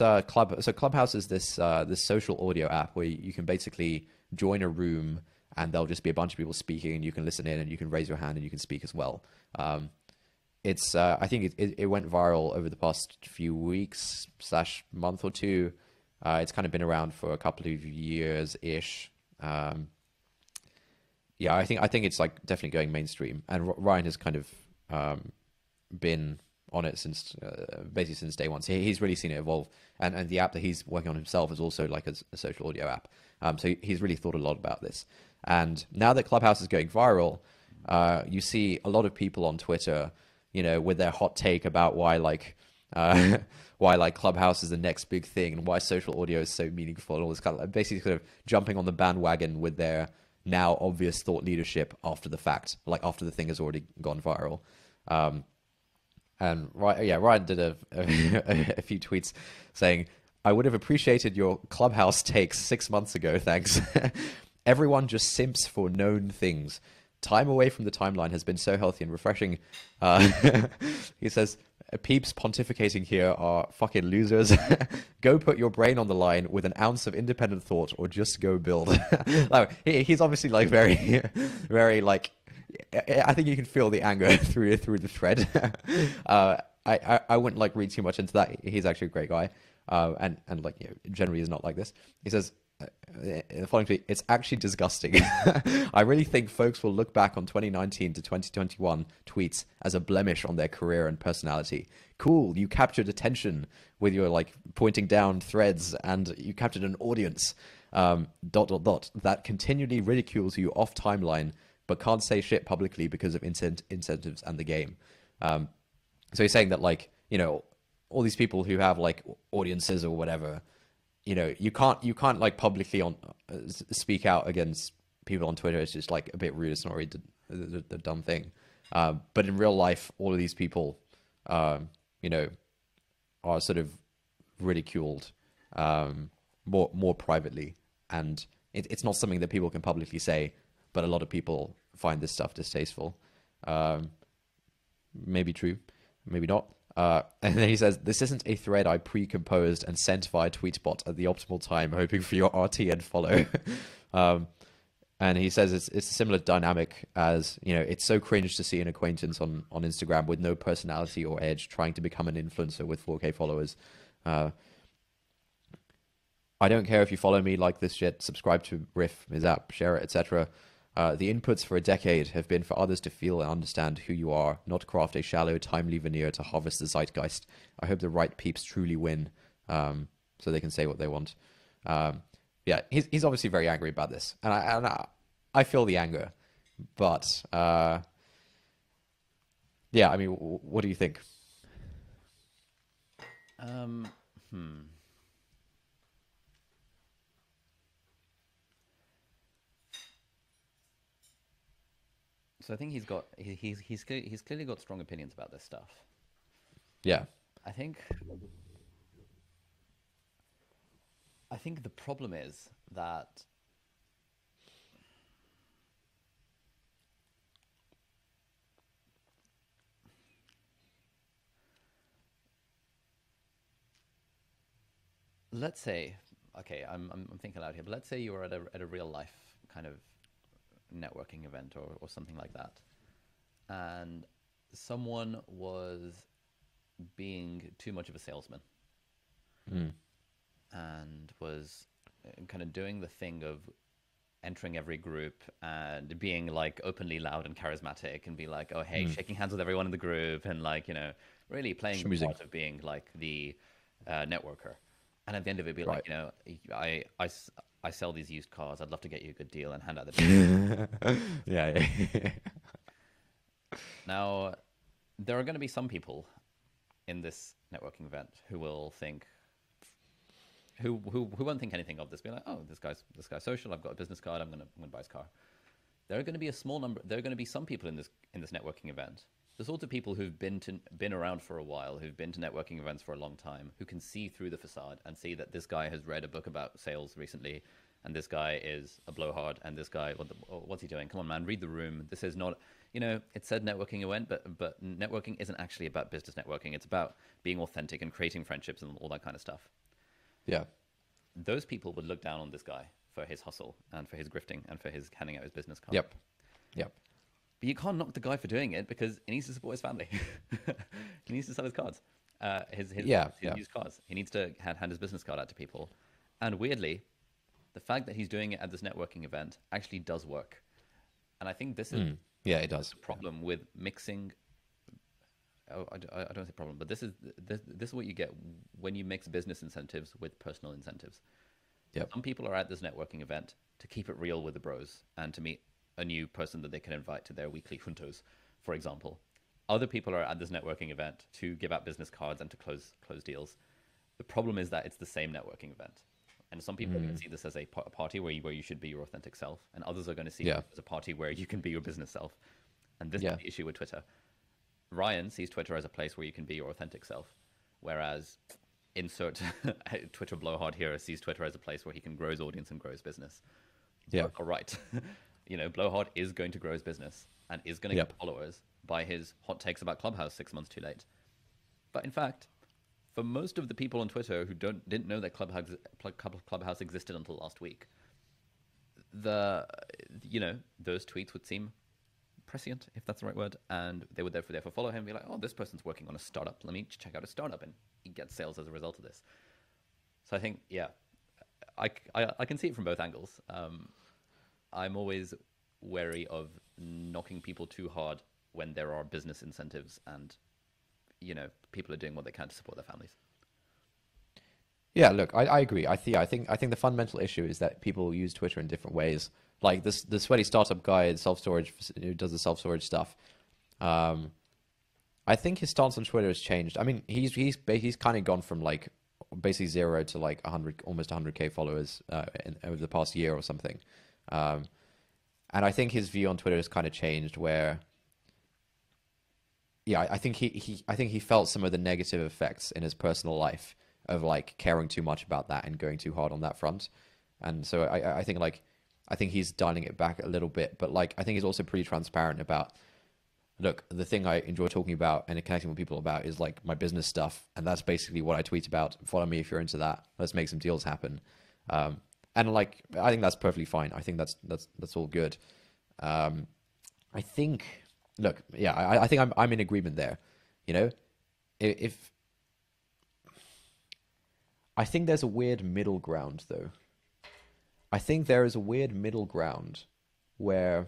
Clubhouse is this social audio app where you can basically join a room and there'll just be a bunch of people speaking, and you can listen in, and you can raise your hand, and you can speak as well. I think it went viral over the past few weeks / month or two. It's kind of been around for a couple of years ish. Yeah, I think it's like definitely going mainstream, and Ryan has kind of been on it since basically since day one. So he's really seen it evolve, and the app that he's working on himself is also like a social audio app. So he's really thought a lot about this. And now that Clubhouse is going viral, you see a lot of people on Twitter, you know, with their hot take about why Clubhouse is the next big thing and why social audio is so meaningful and all this kind of basically sort of jumping on the bandwagon with their now obvious thought leadership after the fact, like after the thing has already gone viral. And Ryan did a few tweets saying, I would have appreciated your Clubhouse takes 6 months ago, thanks. Everyone just simps for known things. Time away from the timeline has been so healthy and refreshing. He says, peeps pontificating here are fucking losers. Go put your brain on the line with an ounce of independent thought, or just go build. Like, he's obviously like very, very like, I think you can feel the anger through the thread. I wouldn't like read too much into that. He's actually a great guy. And like, you know, generally is not like this. He says, in the following tweet, it's actually disgusting. I really think folks will look back on 2019 to 2021 tweets as a blemish on their career and personality. Cool, you captured attention with your like pointing down threads, and you captured an audience, ... that continually ridicules you off timeline, but can't say shit publicly because of incentives and the game. So he's saying that, like, you know, all these people who have like audiences or whatever, you know, you can't like publicly speak out against people on Twitter. It's just like a bit rude. It's not really the dumb thing. But in real life, all of these people, you know, are sort of ridiculed more privately, and it's not something that people can publicly say. But a lot of people find this stuff distasteful. Maybe true, maybe not. And then he says, this isn't a thread I pre-composed and sent via Tweetbot at the optimal time, hoping for your RT and follow. And he says it's a similar dynamic as, you know, it's so cringe to see an acquaintance on Instagram with no personality or edge trying to become an influencer with 4K followers. I don't care if you follow me, like this shit, subscribe to Riff, his app, share it, etc. The inputs for a decade have been for others to feel and understand who you are, not craft a shallow, timely veneer to harvest the zeitgeist. I hope the right peeps truly win, so they can say what they want. Yeah, he's obviously very angry about this, and I feel the anger, but yeah, I mean, what do you think? Um, hmm. So I think he's clearly got strong opinions about this stuff. Yeah. I think I think the problem is that let's say, okay, I'm thinking aloud here, but let's say you were at a real life kind of networking event or something like that, and someone was being too much of a salesman Mm. and was kind of doing the thing of entering every group and being like openly loud and charismatic and be like, oh hey, Mm. shaking hands with everyone in the group and like, you know, really playing the Schmoozing. part of being like the networker. And at the end of it, be like, Right. you know, I sell these used cars. I'd love to get you a good deal and hand out the deal. Yeah, yeah. Now, there are going to be some people in this networking event who will think, who won't think anything of this. Be like, oh, this guy's social. I've got a business card. I'm gonna buy his car. There are going to be a small number. There are going to be some people in this networking event. The sorts of people who've been around for a while, who've been to networking events for a long time, who can see through the facade and see that this guy has read a book about sales recently, and this guy is a blowhard, and this guy, what's he doing? Come on, man, read the room. This is not, you know, it said networking event, but networking isn't actually about business networking. It's about being authentic and creating friendships and all that kind of stuff. Yeah. Those people would look down on this guy for his hustle and for his grifting and for his handing out his business card. Yep. Yep. But you can't knock the guy for doing it because he needs to support his family. He needs to sell his cards, Yeah. his Yeah. used cars. He needs to hand his business card out to people. And weirdly, the fact that he's doing it at this networking event actually does work. And I think this is Mm. Yeah, it does. the problem with mixing. Oh, I don't say problem, but this is what you get when you mix business incentives with personal incentives. Yep. Some people are at this networking event to keep it real with the bros and to meet a new person that they can invite to their weekly juntos, for example. Other people are at this networking event to give out business cards and to close deals. The problem is that it's the same networking event. And some people are going to Mm. see this as a party where you should be your authentic self, and others are going to see Yeah. it as a party where you can be your business self. And this is Yeah. the issue with Twitter. Ryan sees Twitter as a place where you can be your authentic self, whereas insert Twitter blowhard here sees Twitter as a place where he can grow his audience and grow his business. Yeah. All right. You know, blowhard is going to grow his business and is going to Yep. get followers by his hot takes about Clubhouse 6 months too late. But in fact, for most of the people on Twitter who didn't know that Clubhouse existed until last week, those tweets would seem prescient, if that's the right word, and they would therefore follow him and be like, oh, this person's working on a startup. Let me check out a startup, and he gets sales as a result of this. So I think, yeah, I can see it from both angles. I'm always wary of knocking people too hard when there are business incentives and, you know, people are doing what they can to support their families. Yeah, look, I agree. I think the fundamental issue is that people use Twitter in different ways. Like this, the sweaty startup guy, self storage, who does the self storage stuff. Um, I think his stance on Twitter has changed. I mean, he's kind of gone from like basically zero to like 100, almost 100K followers over the past year or something. Um, and I think his view on Twitter has kind of changed. Where, yeah, I think he felt some of the negative effects in his personal life of like caring too much about that and going too hard on that front. And so I think he's dialing it back a little bit, but like I think he's also pretty transparent about, look, the thing I enjoy talking about and connecting with people about is like my business stuff, and that's basically what I tweet about. Follow me if you're into that. Let's make some deals happen. And like I think that's perfectly fine. I think that's all good. I think, look, yeah, I think I'm in agreement there. You know, if I think there's a weird middle ground though. I think there is a weird middle ground where,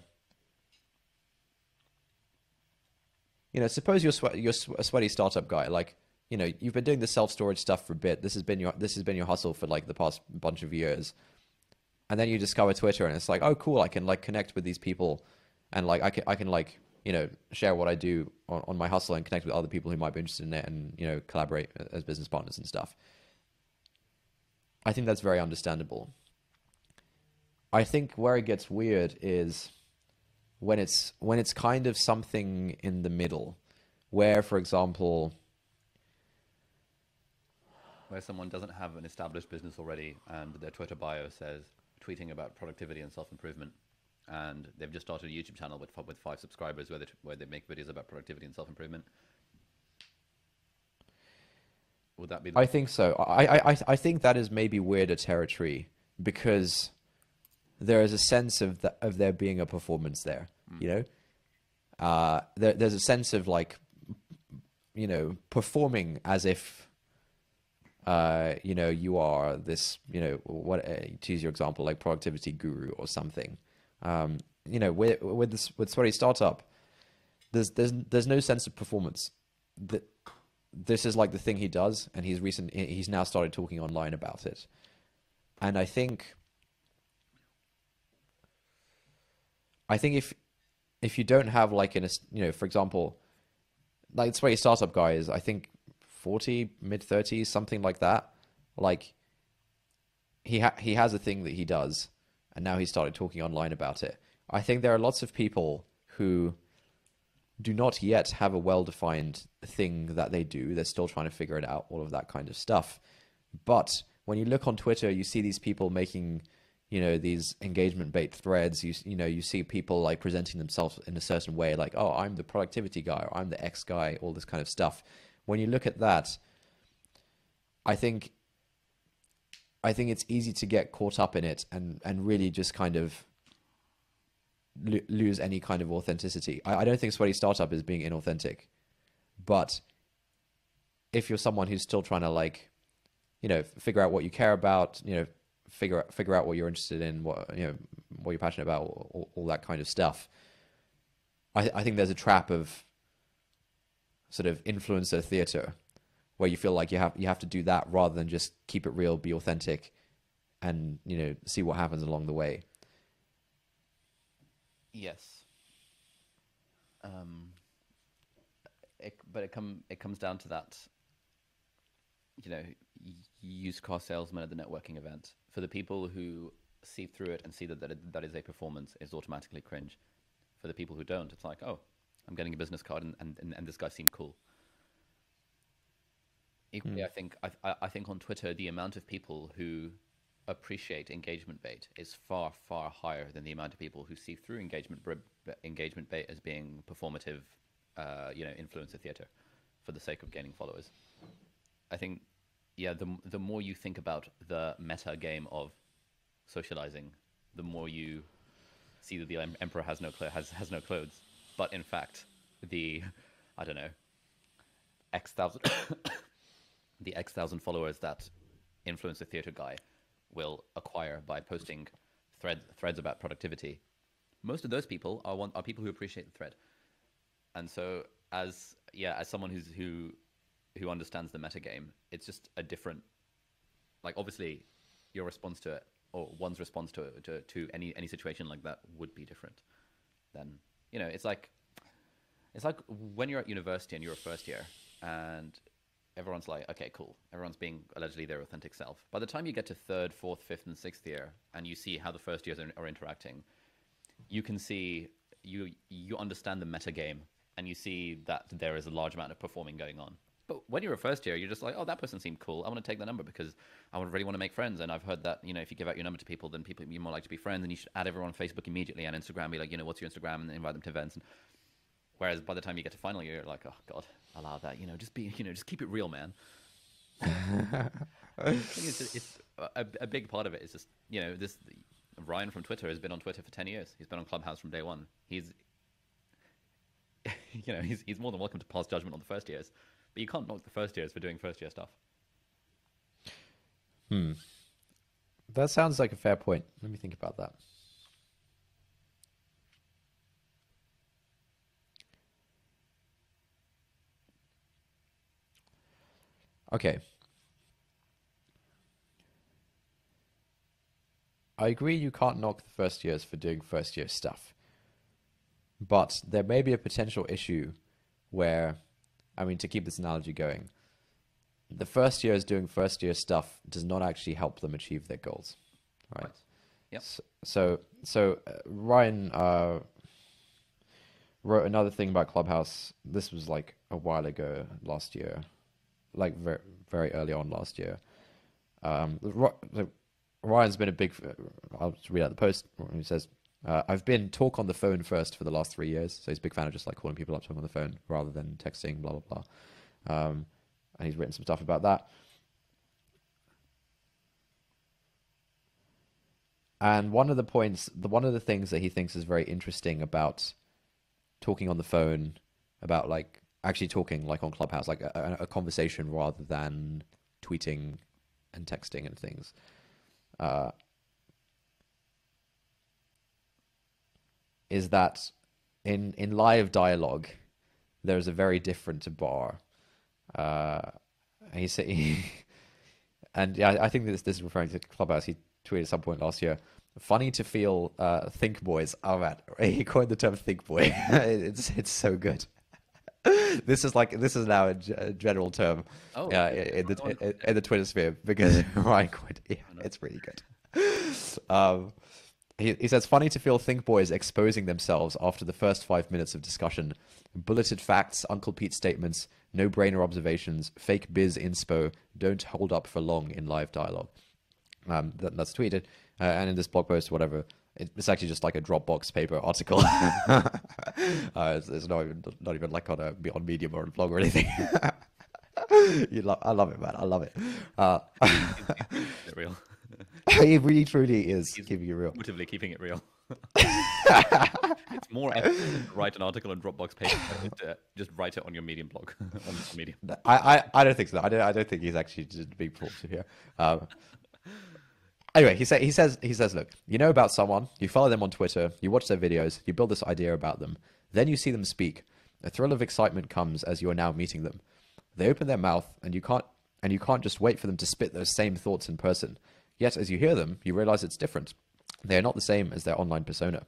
suppose you're a sweaty startup guy, like, you've been doing the self-storage stuff for a bit. This has been your hustle for like the past bunch of years. And then you discover Twitter and it's like, oh, cool, I can like connect with these people, and like I can like, share what I do on my hustle and connect with other people who might be interested in it, and, collaborate as business partners and stuff. I think that's very understandable. I think where it gets weird is when it's kind of something in the middle, where, for example, Where someone doesn't have an established business already and their Twitter bio says tweeting about productivity and self-improvement, and they've just started a YouTube channel with 5 subscribers where they make videos about productivity and self-improvement. Would that be I think so. I think that is maybe weirder territory, because there is a sense of there being a performance there. There's a sense of like, performing as if, you are this, to use your example, like productivity guru or something. With Sweaty Startup, there's no sense of performance. This is like the thing he does, and he's now started talking online about it. And I think if you don't have like for example, like the Sweaty Startup guy is, I think, 40, mid-30s, something like that. Like he has a thing that he does, and now he started talking online about it. I think there are lots of people who do not yet have a well-defined thing that they do. They're still trying to figure it out, all of that kind of stuff. But when you look on Twitter, you see these people making, these engagement bait threads. You see people like presenting themselves in a certain way, like, oh, I'm the productivity guy, or I'm the X guy, all this kind of stuff. When you look at that, I think it's easy to get caught up in it and really just kind of lose any kind of authenticity. I don't think Sweaty Startup is being inauthentic, but if you're someone who's still trying to like, figure out what you care about, figure out what you're interested in, what you're passionate about, all that kind of stuff, I think there's a trap of sort of influencer theater where you feel like you have to do that rather than just keep it real, be authentic, and see what happens along the way. Yes. But it comes down to that, used car salesman at the networking event. For the people who see through it and see that is a performance, it's automatically cringe. For the people who don't, it's like, oh, I'm getting a business card and this guy seemed cool. Equally, I think on Twitter, the amount of people who appreciate engagement bait is far, far higher than the amount of people who see through engagement bait as being performative, influencer theater for the sake of gaining followers. I think, the more you think about the meta game of socializing, the more you see that the emperor has no clothes. But in fact, I don't know, X thousand, the X thousand followers that influencer theater guy will acquire by posting threads about productivity, most of those people are people who appreciate the thread. And so as someone who understands the metagame, it's just a different, like, obviously your response to it, or one's response to any situation like that would be different. Then, it's like when you're at university and you're a first year and everyone's like, okay, cool. Everyone's being allegedly their authentic self. By the time you get to third, fourth, fifth, and sixth year, and you see how the first years are interacting, you can see, you understand the meta game, and you see that there is a large amount of performing going on. But when you're a first year, you're just like, oh, that person seemed cool. I want to take the number because I really want to make friends. And I've heard that, if you give out your number to people, then you're more likely to be friends, and you should add everyone on Facebook immediately, and Instagram, be like, what's your Instagram, and invite them to events. And whereas by the time you get to final year, you're like, oh God, allow that, just keep it real, man. I think it's a big part of it is just, this Ryan from Twitter has been on Twitter for 10 years. He's been on Clubhouse from day one. He's more than welcome to pass judgment on the first years, but you can't knock the first years for doing first year stuff. That sounds like a fair point. Let me think about that. Okay. I agree you can't knock the first years for doing first year stuff, but there may be a potential issue where, I mean, to keep this analogy going, the first year is doing first year stuff does not actually help them achieve their goals, right? Right. Yep. Ryan wrote another thing about Clubhouse. This was like a while ago, last year, like very, very early on last year. Ryan's been a big. I'll just read out the post. He says, "I've been talk on the phone first for the last 3 years." So he's a big fan of just like calling people up, talking on the phone rather than texting, blah blah blah. And he's written some stuff about that. And one of the things that he thinks is very interesting about talking on the phone, about like actually talking like on Clubhouse, like a conversation rather than tweeting and texting and things. Is that in live dialogue, there's a very different bar. He said, and yeah, I think this is referring to Clubhouse. He tweeted at some point last year. Funny to feel think boys. Oh man, he coined the term think boy. It's so good. This is now a general term Oh, in the Twitter sphere because Ryan coined. Yeah, it's really good. He says, funny to feel think boys exposing themselves after the first 5 minutes of discussion. Bulleted facts, Uncle Pete statements, no-brainer observations, fake biz inspo don't hold up for long in live dialogue. That's tweeted. And in this blog post, whatever, it's actually just like a Dropbox paper article. It's not even like on Medium or a blog or anything. I love it, man. I love it. It's real. He really truly is keeping it real. Intuitively keeping it real. It's more effort to write an article on Dropbox paper than to just write it on your Medium blog. On Medium. I don't think so. I don't think he's actually just being forced here. Anyway, he says, look, you know about someone, you follow them on Twitter, you watch their videos, you build this idea about them, then you see them speak. A thrill of excitement comes as you are now meeting them. They open their mouth, and you can't just wait for them to spit those same thoughts in person. Yet, as you hear them, you realize it's different. They are not the same as their online persona.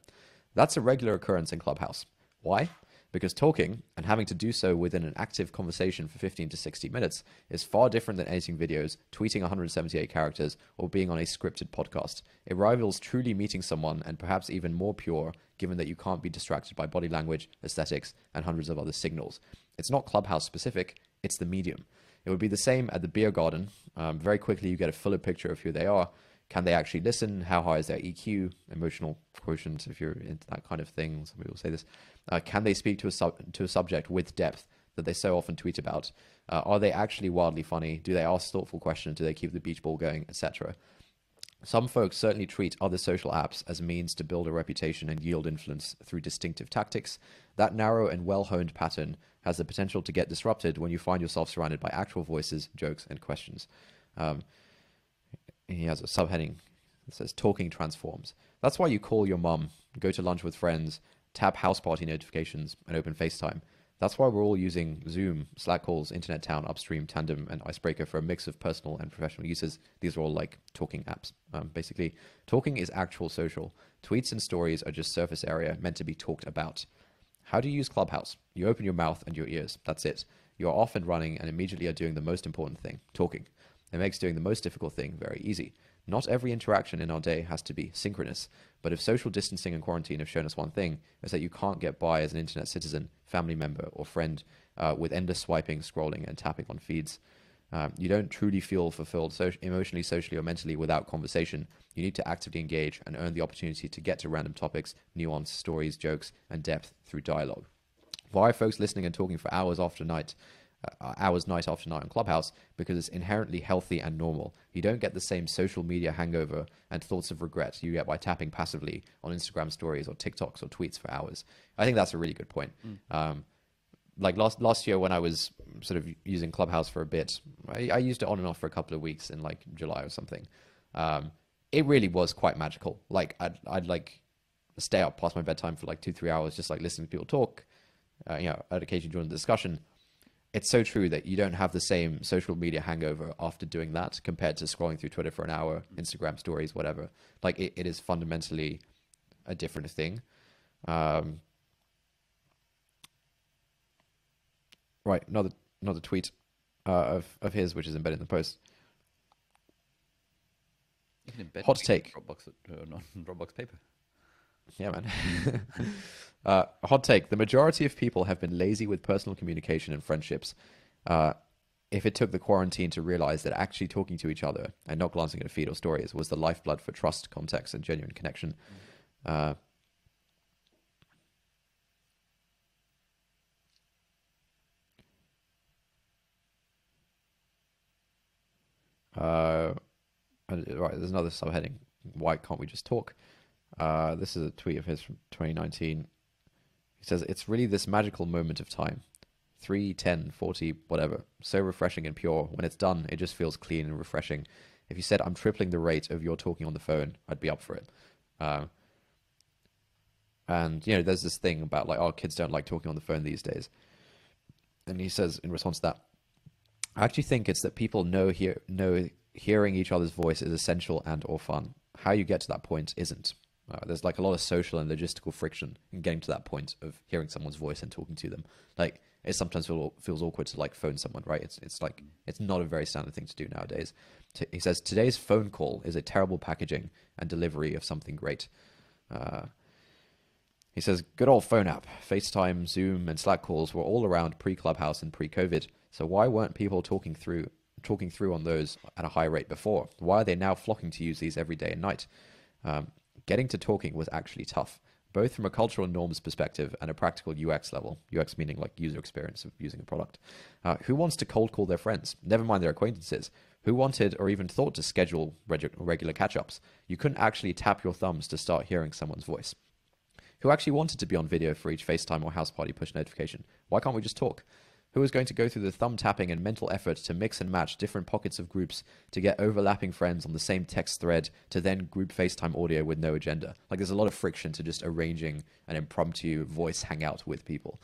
That's a regular occurrence in Clubhouse. Why? Because talking, and having to do so within an active conversation for 15 to 60 minutes, is far different than editing videos, tweeting 178 characters, or being on a scripted podcast. It rivals truly meeting someone, and perhaps even more pure, given that you can't be distracted by body language, aesthetics, and hundreds of other signals. It's not Clubhouse specific, it's the medium. It would be the same at the beer garden. Very quickly, you get a fuller picture of who they are. Can they actually listen? How high is their EQ, emotional quotient, if you're into that kind of thing? Some people say this. Can they speak to a subject with depth that they so often tweet about? Are they actually wildly funny? Do they ask thoughtful questions? Do they keep the beach ball going, etc.? Some folks certainly treat other social apps as a means to build a reputation and yield influence through distinctive tactics. That narrow and well-honed pattern has the potential to get disrupted when you find yourself surrounded by actual voices, jokes, and questions. He has a subheading that says, talking transforms. That's why you call your mum, go to lunch with friends, tap house party notifications, and open FaceTime. That's why we're all using Zoom, Slack calls, Internet Town, Upstream, Tandem, and Icebreaker for a mix of personal and professional uses. These are all like talking apps. Basically, talking is actual social. Tweets and stories are just surface area meant to be talked about. How do you use Clubhouse? You open your mouth and your ears. That's it. You are off and running and immediately are doing the most important thing, talking. It makes doing the most difficult thing very easy. Not every interaction in our day has to be synchronous, but if social distancing and quarantine have shown us one thing, it's that you can't get by as an internet citizen, family member, or friend with endless swiping, scrolling, and tapping on feeds. You don't truly feel fulfilled emotionally, socially, or mentally without conversation. You need to actively engage and earn the opportunity to get to random topics, nuance, stories, jokes, and depth through dialogue. Why are folks listening and talking for hours night after night on Clubhouse? Because it's inherently healthy and normal. You don't get the same social media hangover and thoughts of regret you get by tapping passively on Instagram stories or TikToks or tweets for hours. I think that's a really good point. Like last year when I was sort of using Clubhouse for a bit, I used it on and off for a couple of weeks in like July or something. It really was quite magical. Like I'd like stay up past my bedtime for like 2-3 hours, just like listening to people talk. I'd occasionally join the discussion. it's so true that you don't have the same social media hangover after doing that compared to scrolling through Twitter for an hour, Instagram stories, whatever. Like it is fundamentally a different thing. Right, another tweet of his, which is embedded in the post. You can embed Hot tweets take. in Dropbox, not in Dropbox paper. Yeah, man. Hot take. The majority of people have been lazy with personal communication and friendships. If it took the quarantine to realize that actually talking to each other and not glancing at a feed or stories was the lifeblood for trust, context, and genuine connection. Right, there's another subheading. Why can't we just talk? This is a tweet of his from 2019. He says, it's really this magical moment of time. 3, 10, 40, whatever. So refreshing and pure. When it's done, it just feels clean and refreshing. If you said, I'm tripling the rate of your talking on the phone, I'd be up for it. And, you know, there's this thing about like, oh, kids don't like talking on the phone these days. And he says, in response to that, I actually think it's that people know hearing each other's voice is essential and or fun. How you get to that point isn't. There's like a lot of social and logistical friction in getting to that point of hearing someone's voice and talking to them. Like it sometimes feels awkward to like phone someone, right? It's like, it's not a very standard thing to do nowadays. He says, today's phone call is a terrible packaging and delivery of something great. He says, good old phone app, FaceTime, Zoom, and Slack calls were all around pre-Clubhouse and pre-COVID. So why weren't people talking through on those at a high rate before? Why are they now flocking to use these every day and night? Getting to talking was actually tough, both from a cultural norms perspective and a practical UX level. UX meaning like user experience of using a product. Who wants to cold call their friends? Never mind their acquaintances. Who wanted or even thought to schedule regular catch-ups? You couldn't actually tap your thumbs to start hearing someone's voice. Who actually wanted to be on video for each FaceTime or house party push notification? Why can't we just talk? Who is going to go through the thumb tapping and mental effort to mix and match different pockets of groups to get overlapping friends on the same text thread to then group FaceTime audio with no agenda? Like there's a lot of friction to just arranging an impromptu voice hangout with people.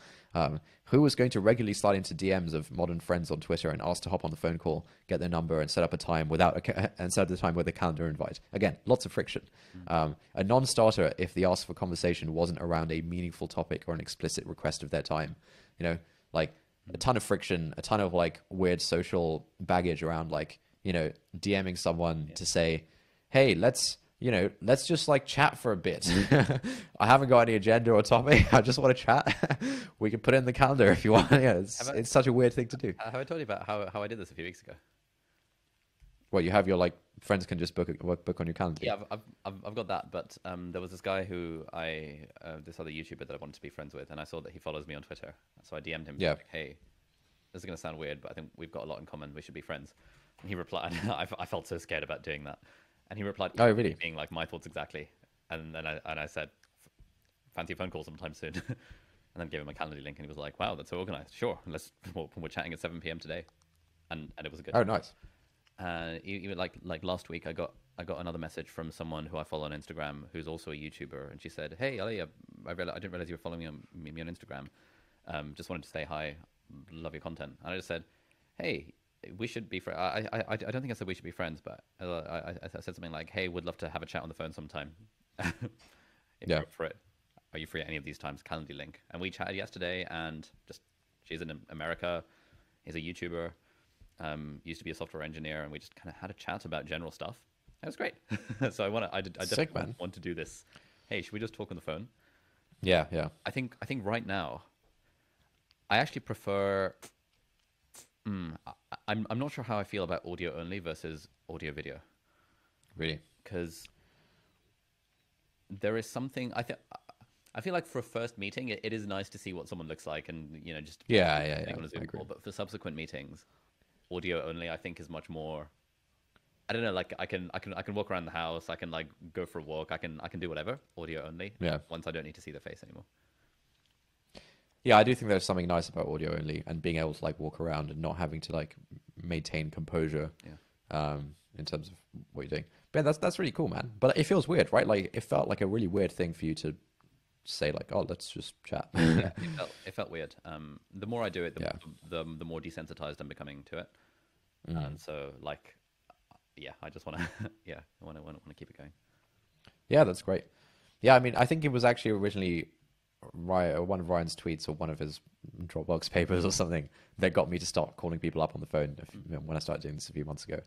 Who was going to regularly slide into DMs of modern friends on Twitter and ask to hop on the phone call, get their number and set up a time with a calendar invite? Again, lots of friction. A non-starter if the ask for conversation wasn't around a meaningful topic or an explicit request of their time. You know, like a ton of friction, a ton of like weird social baggage around like, you know, DMing someone to say, hey, let's just like chat for a bit. I haven't got any agenda or topic. I just want to chat. We can put it in the calendar if you want. Yeah, it's such a weird thing to do. Have I told you about how I did this a few weeks ago? Well, you have your like friends can just book on your calendar. Yeah, I've got that. But there was this guy who this other YouTuber that I wanted to be friends with, and I saw that he follows me on Twitter. So I DM'd him. Yeah. Like, hey, this is gonna sound weird, but I think we've got a lot in common. We should be friends. And he replied. I felt so scared about doing that. And he replied, oh, really? Being like, my thoughts exactly. And then I said, fancy a phone call sometime soon. And then gave him a calendar link, and he was like, wow, that's so organized. Sure, we're chatting at 7 p.m. today. And it was a good. Oh, nice. Even like last week, I got another message from someone who I follow on Instagram, who's also a YouTuber, and she said, hey, Ali, I didn't realize you were following me on Instagram. Just wanted to say hi, love your content. And I just said, hey, we should be friends. I don't think I said we should be friends, but I said something like, hey, would love to have a chat on the phone sometime. If you're up for it. Are you free at any of these times? Calendar link. And we chatted yesterday, and just she's in America. He's a YouTuber. Used to be a software engineer, and we just kind of had a chat about general stuff. It was great. So I definitely want to do this. Hey, should we just talk on the phone? Yeah, yeah. I think right now, I actually prefer. I'm not sure how I feel about audio only versus audio video. Really? Because there is something I feel like for a first meeting, it is nice to see what someone looks like, and just yeah. on a Zoom call. But for subsequent meetings, audio only I think is much more. I don't know, like I can walk around the house, I can like go for a walk, I can do whatever. Audio only. Yeah. Once I don't need to see their face anymore. Yeah, I do think there's something nice about audio only and being able to like walk around and not having to like maintain composure. Yeah. In terms of what you're doing. But yeah, that's really cool, man. But it feels weird, right? Like it felt like a really weird thing for you to say like, oh, let's just chat. Yeah, it felt weird. The more I do it, Yeah. the more desensitized I'm becoming to it. Mm. And so like, yeah, I just want to, yeah, I want to keep it going. Yeah, that's great. Yeah, I mean, I think it was actually originally one of Ryan's tweets or one of his Dropbox papers or something that got me to start calling people up on the phone when I started doing this a few months ago.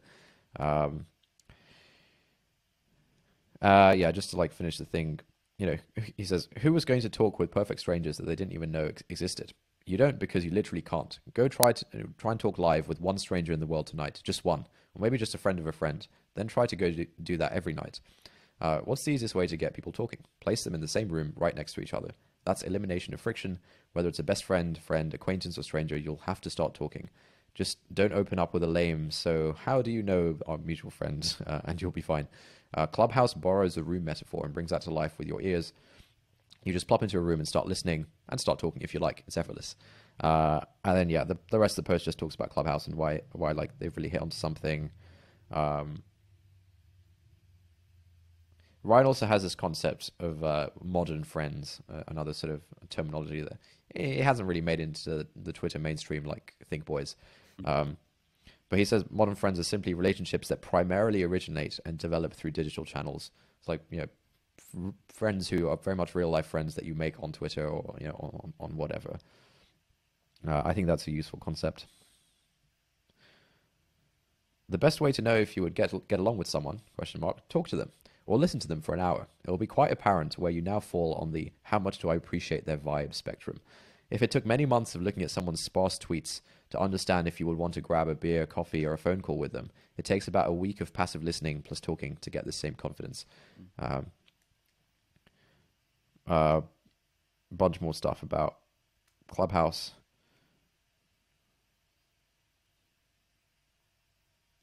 Um, yeah, just to like finish the thing, he says, who was going to talk with perfect strangers that they didn't even know existed? You don't because you literally can't. Go try and talk live with one stranger in the world tonight, just one, or maybe just a friend of a friend. Then try to go do that every night. What's the easiest way to get people talking? Place them in the same room right next to each other. That's elimination of friction. Whether it's a best friend, acquaintance, or stranger, you'll have to start talking. Just don't open up with a lame, so how do you know our mutual friends? And you'll be fine. Clubhouse borrows the room metaphor and brings that to life with your ears. You just plop into a room and start listening and start talking if you like. It's effortless. And then, yeah, the rest of the post just talks about Clubhouse and why like they've really hit onto something. Ryan also has this concept of modern friends, another sort of terminology that it hasn't really made into the Twitter mainstream like Think Boys. But he says modern friends are simply relationships that primarily originate and develop through digital channels. It's like, friends who are very much real life friends that you make on Twitter or, on whatever. I think that's a useful concept. The best way to know if you would get along with someone, talk to them or listen to them for an hour. It will be quite apparent where you now fall on the how much do I appreciate their vibe spectrum. If it took many months of looking at someone's sparse tweets to understand if you would want to grab a beer, coffee, or a phone call with them, it takes about a week of passive listening plus talking to get the same confidence. Bunch more stuff about Clubhouse.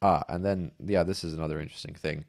And then, yeah, this is another interesting thing.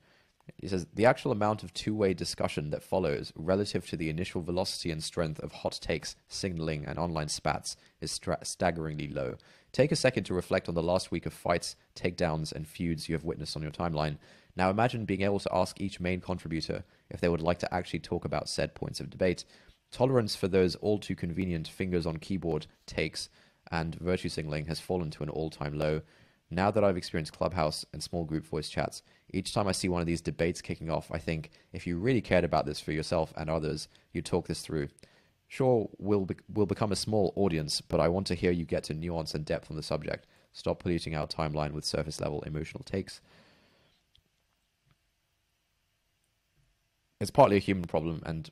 He says, the actual amount of two-way discussion that follows relative to the initial velocity and strength of hot takes, signaling, and online spats is staggeringly low. Take a second to reflect on the last week of fights, takedowns, and feuds you have witnessed on your timeline. Now imagine being able to ask each main contributor if they would like to actually talk about said points of debate. Tolerance for those all too convenient fingers on keyboard takes and virtue signaling has fallen to an all-time low. Now that I've experienced Clubhouse and small group voice chats, each time I see one of these debates kicking off, I think, if you really cared about this for yourself and others, you'd talk this through. Sure, we'll become a small audience, but I want to hear you get to nuance and depth on the subject. Stop polluting our timeline with surface-level emotional takes. It's partly a human problem and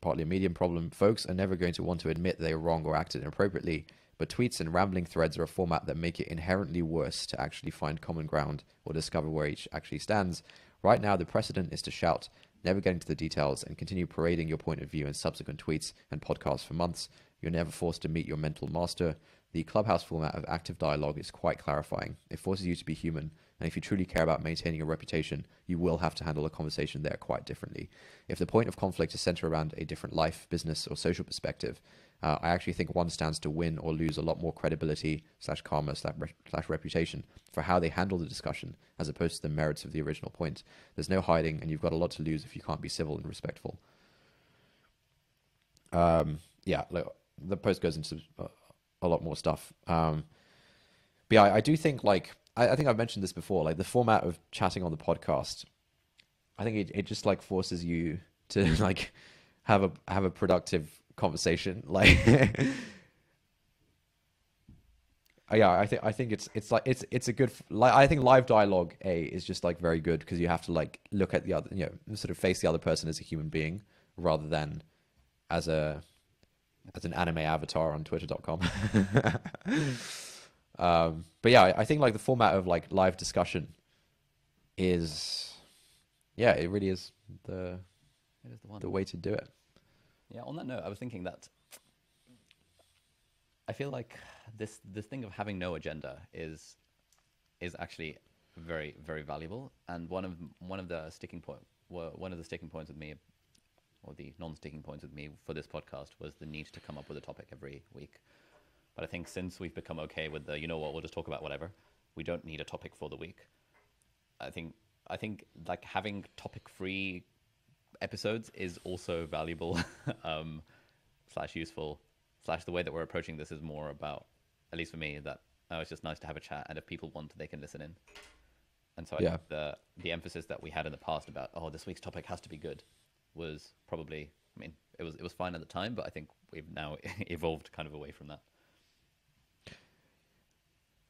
partly a medium problem. Folks are never going to want to admit they are wrong or acted inappropriately, but tweets and rambling threads are a format that make it inherently worse to actually find common ground or discover where each actually stands. Right now, the precedent is to shout, never get into the details, and continue parading your point of view in subsequent tweets and podcasts for months. You're never forced to meet your mental master. The Clubhouse format of active dialogue is quite clarifying. It forces you to be human, and if you truly care about maintaining a reputation, you will have to handle a conversation there quite differently. If the point of conflict is centered around a different life, business, or social perspective, I actually think one stands to win or lose a lot more credibility / karma / reputation for how they handle the discussion as opposed to the merits of the original point. There's no hiding, and you've got a lot to lose if you can't be civil and respectful. Yeah, the post goes into a lot more stuff. But yeah, I do think I think I've mentioned this before, like the format of chatting on the podcast, I think it just like forces you to like have a productive conversation. Like yeah, I think it's like it's a good I think live dialogue is just like very good because you have to like look at the other, sort of face the other person as a human being rather than as an anime avatar on twitter.com. But yeah, I think like the format of like live discussion is, yeah, it really is It is the one. the way to do it. Yeah, on that note, I was thinking that I feel like this thing of having no agenda is actually very, very valuable. And one of the sticking points with me, or the non-sticking points with me for this podcast, was the need to come up with a topic every week. But I think since we've become okay with the, we'll just talk about whatever, we don't need a topic for the week. I think like having topic-free episodes is also valuable. slash useful slash the way that we're approaching this is more about, at least for me, that oh, it's just nice to have a chat, and if people want, they can listen in. And so I Yeah. think the emphasis that we had in the past about oh, this week's topic has to be good was probably, I mean, it was fine at the time, but I think we've now evolved kind of away from that.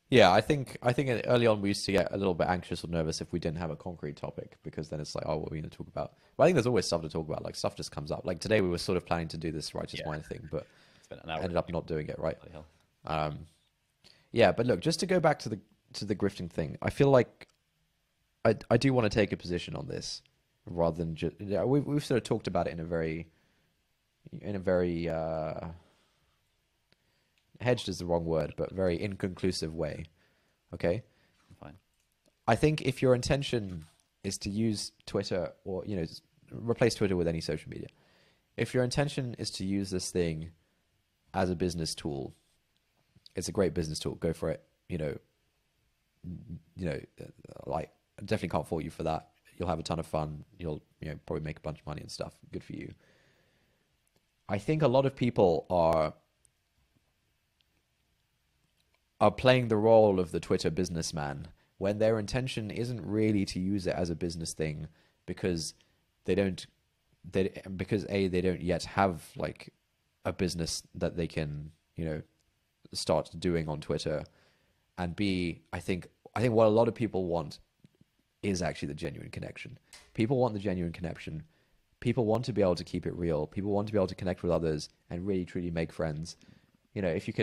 Yeah, I think early on we used to get a little bit anxious or nervous if we didn't have a concrete topic, because then it's like, oh, what are we going to talk about? But I think there's always stuff to talk about. Like stuff just comes up. Like today we were sort of planning to do this righteous Yeah, wine thing, but it's been an hour. ended up not doing it, right? Bloody hell. Um, yeah, but look, just to go back to the grifting thing, I feel like I do want to take a position on this rather than just yeah, we've sort of talked about it in a very hedged is the wrong word, but very inconclusive way. Okay, Fine. I think if your intention is to use Twitter or replace Twitter with any social media, if your intention is to use this thing as a business tool, it's a great business tool. Go for it. Like I definitely can't fault you for that. You'll have a ton of fun. You'll probably make a bunch of money and stuff. Good for you. I think a lot of people are playing the role of the Twitter businessman when their intention isn't really to use it as a business thing because they don't yet have like a business that they can start doing on Twitter, and B, I think what a lot of people want is actually the genuine connection. People want the genuine connection. People want to be able to keep it real. People want to be able to connect with others and really truly make friends. If you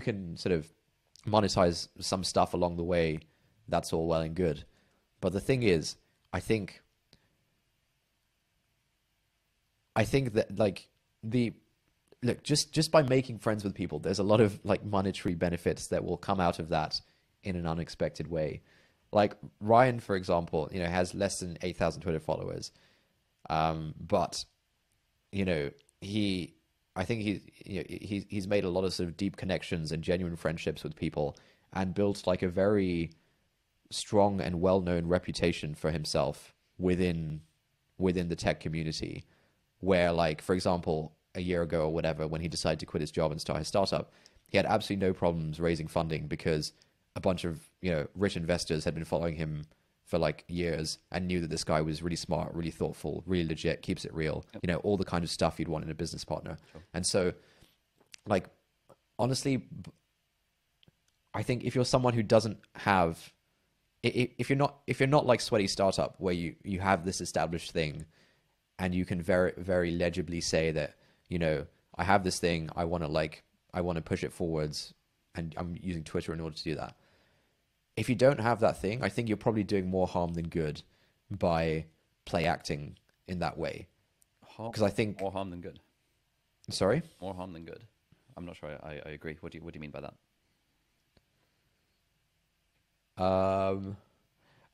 can sort of monetize some stuff along the way, that's all well and good. But the thing is, I think that like look, just by making friends with people, there's a lot of like monetary benefits that will come out of that in an unexpected way. Like Ryan, for example, has less than 8,000 Twitter followers. But I think he's made a lot of sort of deep connections and genuine friendships with people and built like a very strong and well-known reputation for himself within the tech community, where like, for example, a year ago or whatever, when he decided to quit his job and start his startup, he had absolutely no problems raising funding because a bunch of rich investors had been following him for like years and knew that this guy was really smart, really thoughtful, really legit, keeps it real, all the kind of stuff you'd want in a business partner. Sure. And so like, honestly, I think if you're someone who doesn't have, if you're not like Sweaty Startup, where you have this established thing and you can very, very legibly say that, I have this thing, I want to push it forwards and I'm using Twitter in order to do that. If you don't have that thing, I think you're probably doing more harm than good by play acting in that way. Because I think more harm than good. Sorry? More harm than good. I'm not sure I agree. What do you mean by that?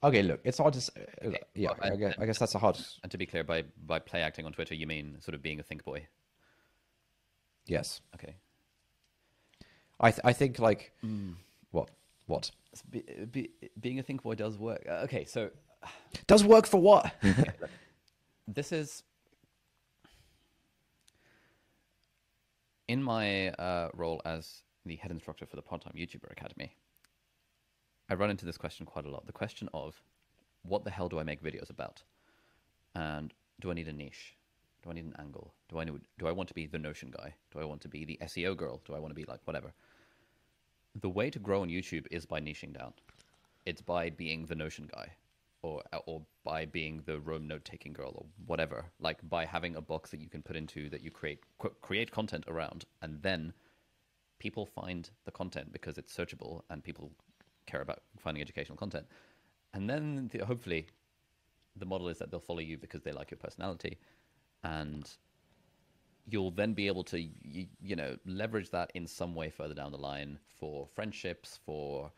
Okay, look, it's hard to say. Okay. Yeah, Well, I guess that's a hard. And to be clear, by play acting on Twitter, you mean sort of being a think boy? Yes. Okay. I think like what being a think boy does work. Okay, so does work for what? This is in my role as the head instructor for the Part-Time YouTuber Academy. I run into this question quite a lot. The question of what the hell do I make videos about? And do I need a niche? Do I need an angle? Do I want to be the Notion guy? Do I want to be the SEO girl? Do I want to be like whatever? The way to grow on YouTube is by niching down. It's by being the Notion guy, or by being the Rome note-taking girl, or whatever. Like by having a box that you can put into that you create content around, and then people find the content because it's searchable and people care about finding educational content. And then hopefully the model is that they'll follow you because they like your personality, and you'll then be able to leverage that in some way further down the line for friendships, for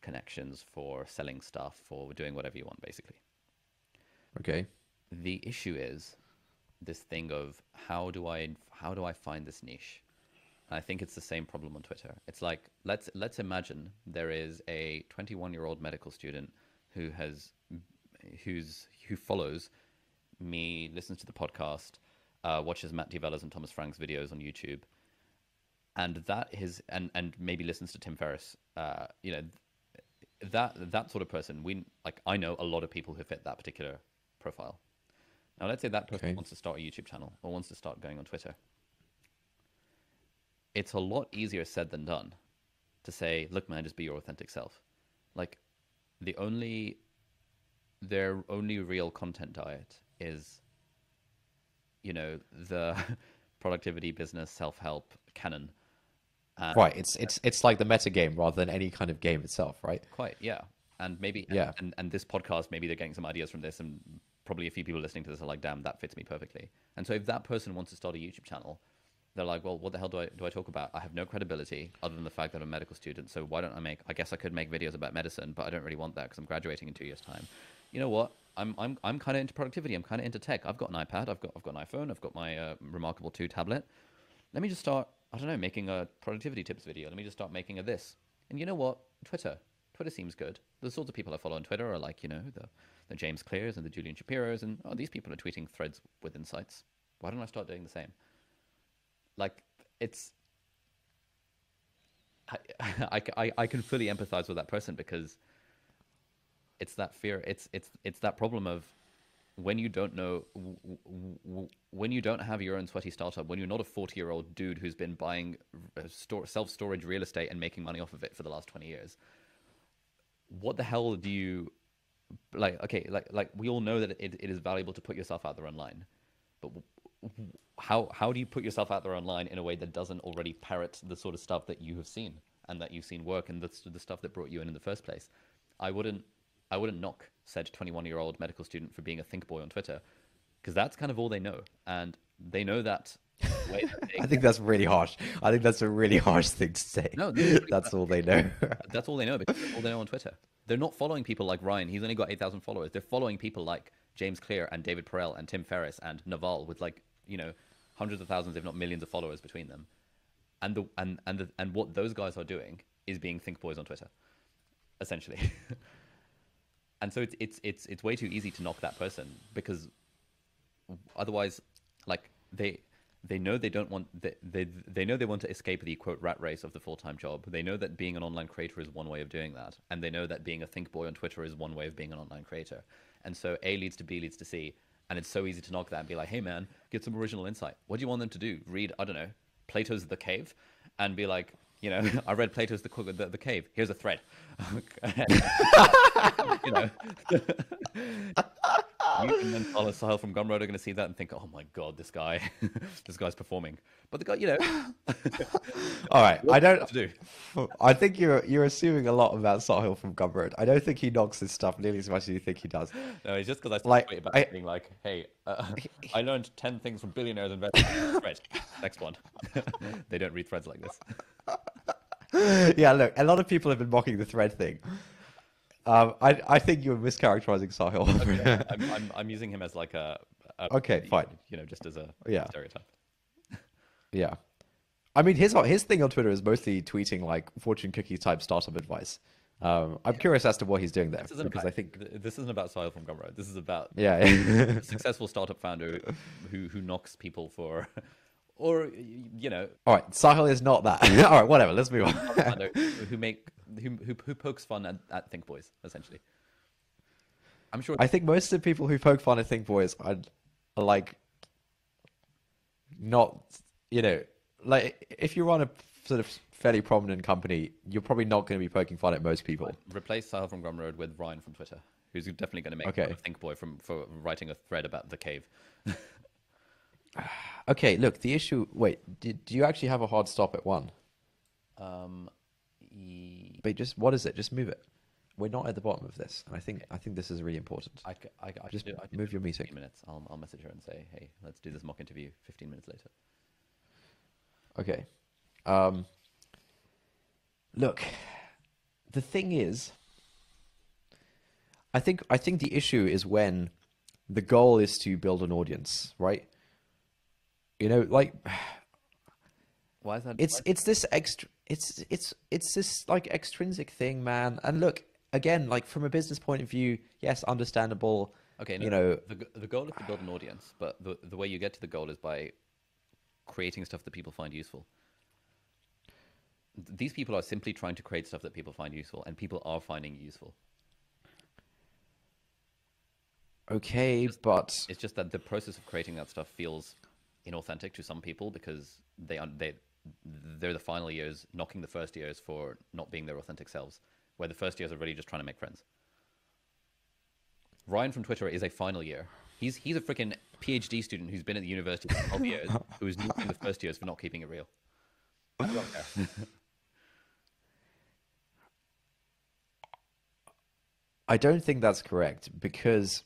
connections, for selling stuff, for doing whatever you want, basically. Okay. The issue is this thing of how do I find this niche? And I think it's the same problem on Twitter. It's like let's imagine there is a 21-year-old medical student who follows me, listens to the podcast, watches Matt D'Avella's and Thomas Frank's videos on YouTube, and and maybe listens to Tim Ferriss. You know, that sort of person. I know a lot of people who fit that particular profile. Now, let's say that person wants to start a YouTube channel or wants to start going on Twitter. It's a lot easier said than done to say, look, man, just be your authentic self. Like, their only real content diet is, you know, the productivity, business, self-help canon. Right. It's like the meta game rather than any kind of game itself, right? Quite, yeah. And maybe, and this podcast, maybe they're getting some ideas from this, and probably a few people listening to this are like, damn, that fits me perfectly. And so if that person wants to start a YouTube channel, they're like, well, what the hell do I talk about? I have no credibility other than the fact that I'm a medical student. So why don't I guess I could make videos about medicine, but I don't really want that because I'm graduating in 2 years' time. You know what? I'm kind of into productivity. I'm kind of into tech. I've got an iPad. I've got an iPhone. I've got my Remarkable 2 tablet. Let me just start, I don't know, making a productivity tips video. Let me just start making a this. And you know what? Twitter seems good. The sorts of people I follow on Twitter are like, you know, the James Clears and the Julian Shapiros, and these people are tweeting threads with insights. Why don't I start doing the same? Like, it's, I can fully empathize with that person, because it's that fear. It's that problem of when you don't know, when you don't have your own sweaty startup, when you're not a 40-year-old dude who's been buying self-storage real estate and making money off of it for the last 20 years. What the hell do you, like, okay, like we all know that it is valuable to put yourself out there online, but how do you put yourself out there online in a way that doesn't already parrot the sort of stuff that you have seen and that you've seen work and the stuff that brought you in the first place? I wouldn't knock said 21-year-old medical student for being a think boy on Twitter, because that's kind of all they know, and they know that way that I think that's really harsh. I think that's a really harsh thing to say. No, that's all they know. That's all they know, because that's all they know on Twitter. They're not following people like Ryan. He's only got 8,000 followers. They're following people like James Clear and David Perel and Tim Ferriss and Naval with, like, you know, hundreds of thousands, if not millions, of followers between them. And what those guys are doing is being think boys on Twitter, essentially. And so it's way too easy to knock that person, because otherwise, like, they know they don't want, they know they want to escape the quote rat race of the full-time job. They know that being an online creator is one way of doing that, and they know that being a think boy on Twitter is one way of being an online creator. And so A leads to B leads to C, and it's so easy to knock that and be like, hey man, get some original insight. What do you want them to do? Read, I don't know, Plato's The Cave, and be like, you know, I read Plato's The Cave. Here's a thread. You know, you and then Sahil from Gumroad are going to see that and think, oh my god, this guy's performing. But the guy, you know. All right, I don't. To do? I think you're assuming a lot about Sahil from Gumroad. I don't think he knocks his stuff nearly as much as you think he does. No, it's just because I started tweeting about being like, hey, I learned 10 things from billionaires investing. Thread. Next one. They don't read threads like this. Yeah, look, a lot of people have been mocking the thread thing. I think you're mischaracterizing Sahil. Okay, I'm using him as like a okay, fine. You know, just as a stereotype. Yeah, I mean, his thing on Twitter is mostly tweeting like fortune cookie type startup advice. I'm curious as to what he's doing there, because I think this isn't about Sahil from Gumroad. This is about a successful startup founder who knocks people for. Or, you know, all right, Sahil is not that. All right, whatever. Let's move on. who pokes fun at Think Boys, essentially. I'm sure. I think most of the people who poke fun at Think Boys are like not, you know, like if you run a sort of fairly prominent company, you're probably not going to be poking fun at most people. Replace Sahil from Gumroad with Ryan from Twitter, who's definitely going to make fun of Think Boy for writing a thread about the cave. Okay, look, the issue. Wait, do you actually have a hard stop at 1? But just what is it? Just move it. We're not at the bottom of this, and I think this is really important. I just move your meeting. 15 minutes. I'll message her and say, hey, let's do this mock interview 15 minutes later. Okay. Look, the thing is, I think the issue is when the goal is to build an audience, right? You know, like, why is that? It's this extra. It's this like extrinsic thing, man. And look, again, like from a business point of view, yes, understandable. Okay, You no, know, the goal is to build an audience, but the way you get to the goal is by creating stuff that people find useful. These people are simply trying to create stuff that people find useful, and people are finding useful. okay, Just, but it's just that the process of creating that stuff feels inauthentic to some people because they're the final years knocking the first years for not being their authentic selves, where the first years are really just trying to make friends. Ryan from Twitter is a final year. He's a freaking PhD student who's been at the university for 12 years, who is knocking the first years for not keeping it real. I don't care. I don't think that's correct because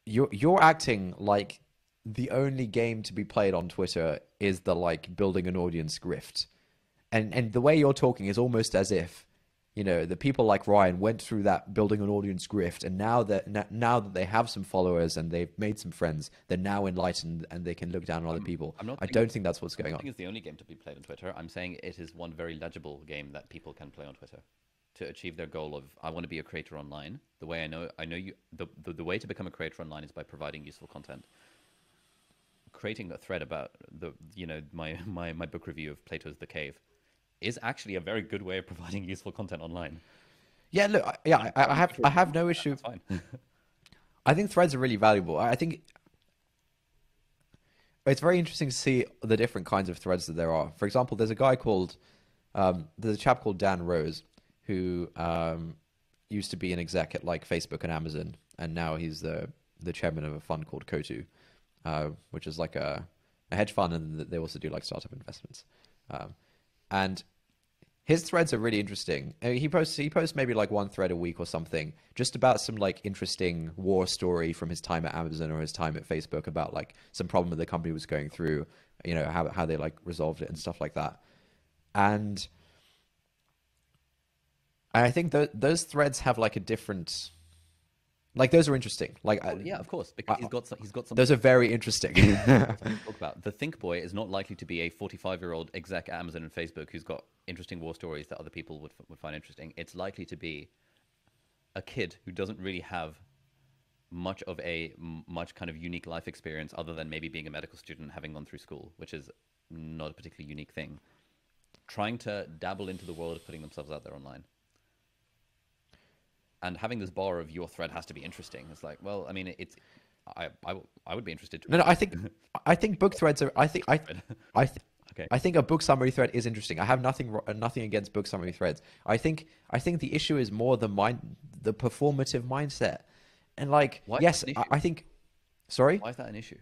you're acting like the only game to be played on Twitter is the like building an audience grift. And the way you're talking is almost as if, you know, the people like Ryan went through that building an audience grift, and now that they have some followers and they've made some friends, they're now enlightened and they can look down on other people. I'm not I saying don't think that's what's going I on. think it's the only game to be played on Twitter. I'm saying it is one very legible game that people can play on Twitter to achieve their goal of I want to be a creator online. The way I know you the way to become a creator online is by providing useful content. Creating a thread about my book review of Plato's The Cave is actually a very good way of providing useful content online. Yeah, look, I have no issue. That's fine. I think threads are really valuable. I think it's very interesting to see the different kinds of threads that there are. For example, there's a chap called Dan Rose who used to be an exec at like Facebook and Amazon, and now he's the chairman of a fund called Kotu, which is like a hedge fund, and they also do like startup investments. And his threads are really interesting. He posts maybe like one thread a week or something, just about some like interesting war story from his time at Amazon or his time at Facebook, about like some problem that the company was going through, you know, how they like resolved it and stuff like that. And I think those threads have like a different, like those are interesting. Like Yeah, of course, because he's got some those are very interesting. to talk about. The Think Boy is not likely to be a 45-year-old exec at Amazon and Facebook who's got interesting war stories that other people would find interesting. It's likely to be a kid who doesn't really have much kind of unique life experience other than maybe being a medical student, having gone through school, which is not a particularly unique thing, trying to dabble into the world of putting themselves out there online. And having this bar of your thread has to be interesting. It's like, well, I mean, I would be interested to. No, I think book threads are. Okay. I think a book summary thread is interesting. I have nothing against book summary threads. I think the issue is more the performative mindset, and like Why yes, I think. Sorry. Why is that an issue?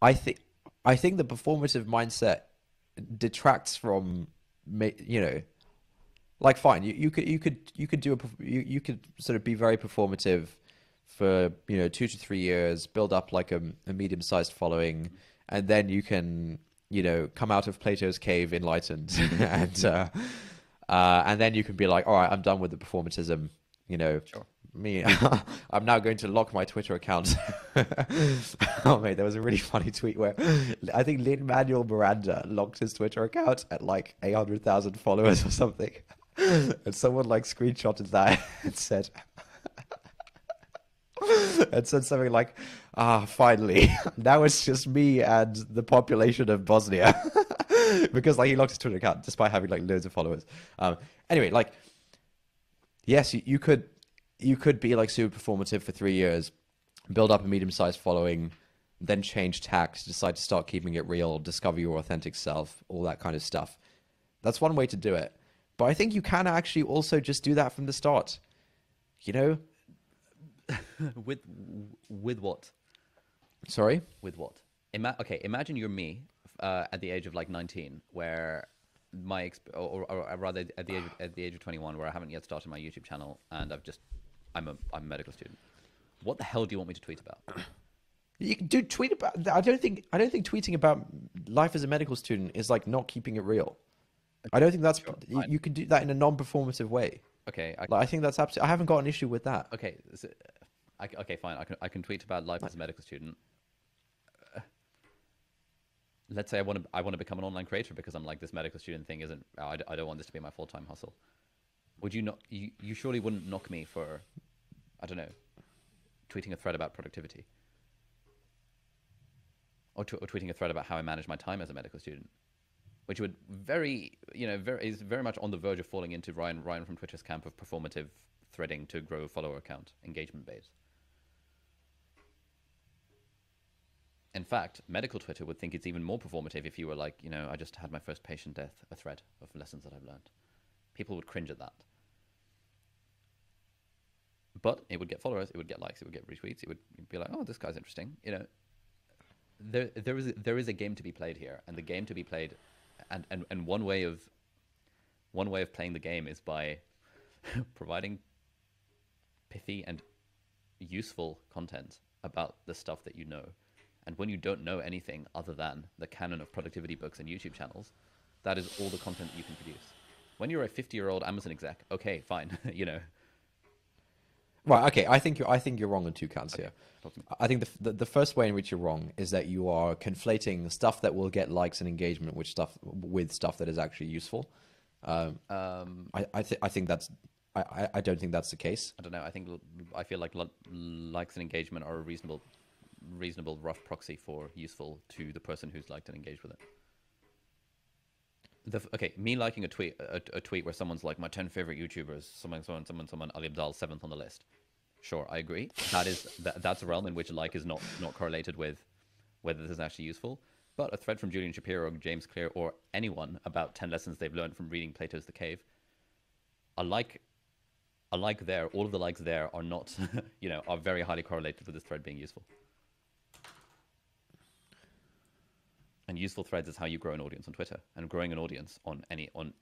I think the performative mindset detracts from, you know, like fine, you could sort of be very performative for, you know, 2 to 3 years, build up like a medium-sized following, and then you can, you know, come out of Plato's cave enlightened, and then you can be like, all right, I'm done with the performatism, you know. Sure. Me, I'm now going to lock my Twitter account. Oh mate, there was a really funny tweet where I think Lin-Manuel Miranda locked his Twitter account at like 800,000 followers or something, and someone like screenshotted that and said something like, finally, now it's just me and the population of Bosnia, because like he locked his Twitter account despite having like loads of followers. Anyway, like yes, you could be like super performative for 3 years, build up a medium-sized following, then change tack, decide to start keeping it real, discover your authentic self, all that kind of stuff. That's one way to do it. But I think you can actually also just do that from the start. You know? With what? Sorry? With what? Imagine you're me at the age of like 19, where or rather at the age of 21, where I haven't yet started my YouTube channel, and I'm a medical student. What the hell do you want me to tweet about? You do tweet about. I don't think tweeting about life as a medical student is like not keeping it real. I don't think that's. Sure, you can do that in a non-performative way. Okay. I think that's absolutely. I haven't got an issue with that. Okay. Okay. Fine. I can tweet about life as a medical student. Let's say I want to become an online creator because I'm like, this medical student thing isn't. I don't want this to be my full-time hustle. Would you not? You surely wouldn't knock me for, I don't know, tweeting a thread about productivity, or tweeting a thread about how I manage my time as a medical student, which would is very much on the verge of falling into Ryan from Twitter's camp of performative threading to grow a follower account, engagement base. In fact, medical Twitter would think it's even more performative if you were like, I just had my first patient death, a thread of lessons that I've learned. People would cringe at that. But it would get followers, it would get likes, it would get retweets, it would be like, oh, this guy's interesting. There is a game to be played here, and the game to be played, and one way of playing the game is by providing pithy and useful content about the stuff that you know. And when you don't know anything other than the canon of productivity books and YouTube channels, that is all the content that you can produce. When you're a 50-year-old Amazon exec, okay, fine, Right. Okay. I think you're wrong on two counts Okay. here. I think the first way in which you're wrong is that you are conflating stuff that will get likes and engagement with stuff that is actually useful. I think that's I don't think that's the case. I don't know. I feel like likes and engagement are a reasonable rough proxy for useful to the person who's liked and engaged with it. Me liking a tweet where someone's like, my 10 favorite YouTubers, someone, Ali Abdaal, 7th on the list. Sure, I agree. That's a realm in which like is not correlated with whether this is actually useful. But a thread from Julian Shapiro or James Clear or anyone about 10 lessons they've learned from reading Plato's The Cave, a like there, all of the likes there are not, are very highly correlated with this thread being useful. And useful threads is how you grow an audience on Twitter, and growing an audience on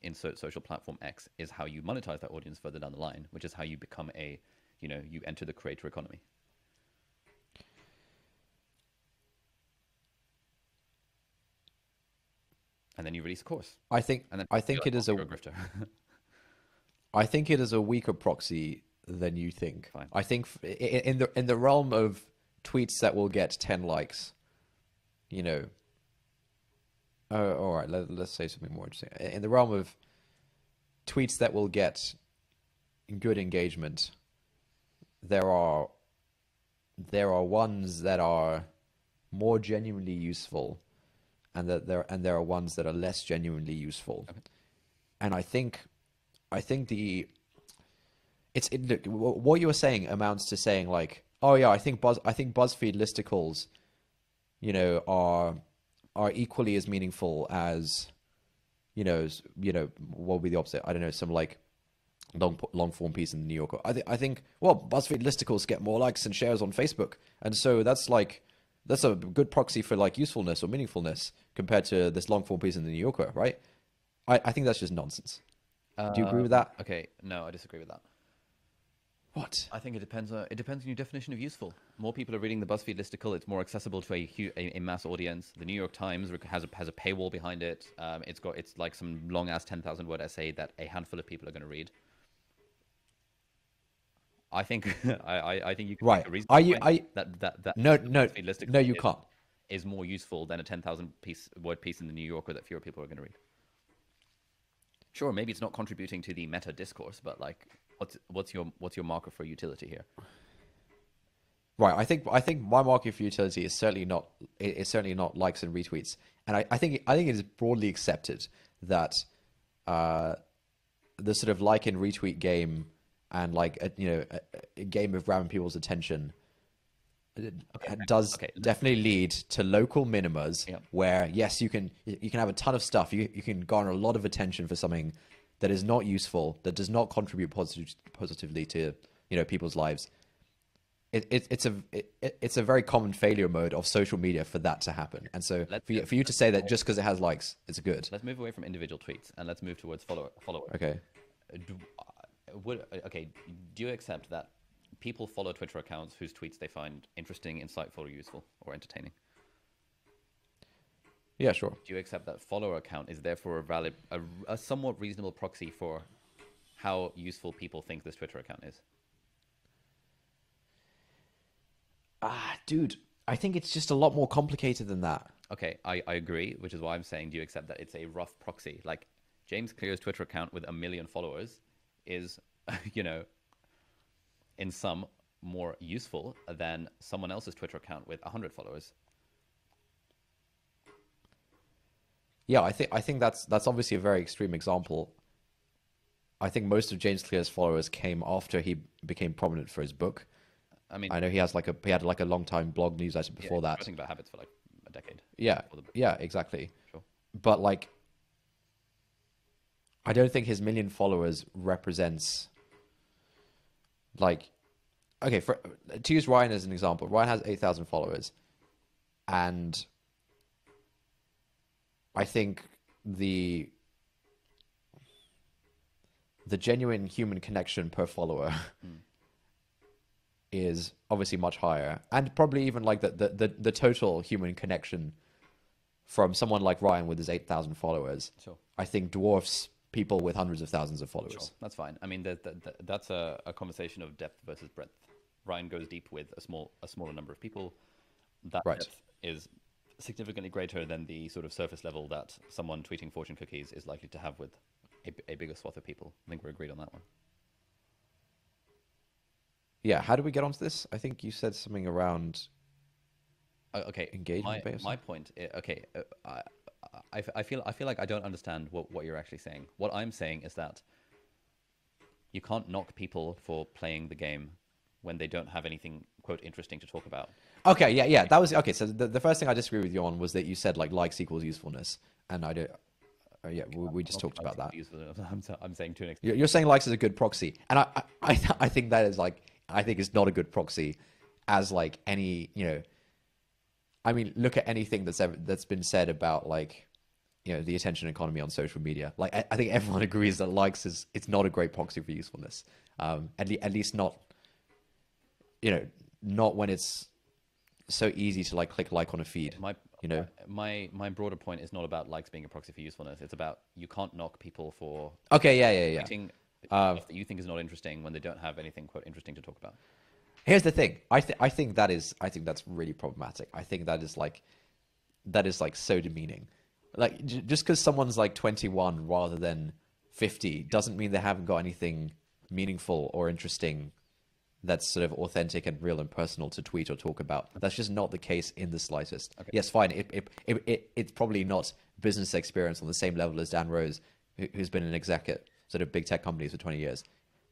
insert social platform X is how you monetize that audience further down the line, which is how you become you enter the creator economy. And then you release a course. I think it is you're a grifter. I think it is a weaker proxy than you think. Fine. I think in the realm of tweets that will get 10 likes, all right, let's say something more interesting. In the realm of tweets that will get good engagement, there are ones that are more genuinely useful, and there are ones that are less genuinely useful. Okay. And I think look, what you were saying amounts to saying like, oh yeah, I think BuzzFeed listicles, are equally as meaningful as, what would be the opposite? I don't know, some like long form piece in the New Yorker. I think BuzzFeed listicles get more likes and shares on Facebook, and so that's a good proxy for like usefulness or meaningfulness compared to this long form piece in the New Yorker, right? I think that's just nonsense. Do you agree with that? Okay, no, I disagree with that. What? I think it depends on your definition of useful. More people are reading the BuzzFeed listicle. It's more accessible to a mass audience. The New York Times has a paywall behind it. It's like some long ass 10,000 word essay that a handful of people are going to read. I think I think you can make a reason that no BuzzFeed listicle no you can't is more useful than a 10,000 word piece in the New Yorker that fewer people are going to read. Sure, maybe it's not contributing to the meta discourse, but like, what's your marker for utility here? Right, I think my marker for utility is certainly not likes and retweets, and I think it is broadly accepted that the sort of like and retweet game and like a game of grabbing people's attention does definitely lead to local minimas where yes you can have a ton of stuff, you can garner a lot of attention for something that is not useful, that does not contribute positively to people's lives. It's a very common failure mode of social media for that to happen, and so for you to say that just because it has likes it's good. Let's move away from individual tweets and let's move towards follower. Okay. Do you accept that people follow Twitter accounts whose tweets they find interesting, insightful, or useful, or entertaining? Yeah, sure. Do you accept that follower account is therefore a somewhat reasonable proxy for how useful people think this Twitter account is? Dude, I think it's just a lot more complicated than that. Okay, I agree, which is why I'm saying, do you accept that it's a rough proxy? Like, James Clear's Twitter account with 1 million followers is, you know, in some more useful than someone else's Twitter account with 100 followers. Yeah, I think that's obviously a very extreme example. I think most of James Clear's followers came after he became prominent for his book. I mean, I know he had like a long time blog newsletter yeah, before that. writing about habits for like a decade. Yeah, Before the book. yeah, exactly. Sure. But like, I don't think his 1 million followers represents like, okay, to use Ryan as an example, Ryan has 8,000 followers, and I think the genuine human connection per follower is obviously much higher, and probably even like the total human connection from someone like Ryan with his 8,000 followers, Sure. I think dwarfs people with hundreds of thousands of followers. Sure, that's fine. I mean, that's a conversation of depth versus breadth. Ryan goes deep with a smaller number of people. That Right. depth is significantly greater than the sort of surface level that someone tweeting fortune cookies is likely to have with a bigger swath of people. I think we're agreed on that one. Yeah, how do we get onto this? I think you said something around Okay, engagement based. my point. Okay, I feel like I don't understand what you're actually saying. What I'm saying is that you can't knock people for playing the game when they don't have anything quote interesting to talk about. Okay, yeah, that was okay. So the first thing I disagree with you on was that you said like likes equals usefulness, and I don't. Yeah, we just talked about that. I'm saying to an extent. You're saying likes is a good proxy, and I think that is like I think it's not a good proxy, as like any I mean, look at anything that's been said about like the attention economy on social media. Like I think everyone agrees that likes it's not a great proxy for usefulness. At least not not when it's so easy to like click like on a feed. My broader point is not about likes being a proxy for usefulness. It's about you can't knock people for Okay, yeah. tweeting stuff that you think is not interesting when they don't have anything quote interesting to talk about. Here's the thing. I think that's really problematic. I think that is like so demeaning. Like just because someone's like 21 rather than 50 doesn't mean they haven't got anything meaningful or interesting that's sort of authentic and real and personal to tweet or talk about. That's just not the case in the slightest. Okay. Yes, fine. It's probably not business experience on the same level as Dan Rose, who's been an exec at sort of big tech companies for 20 years.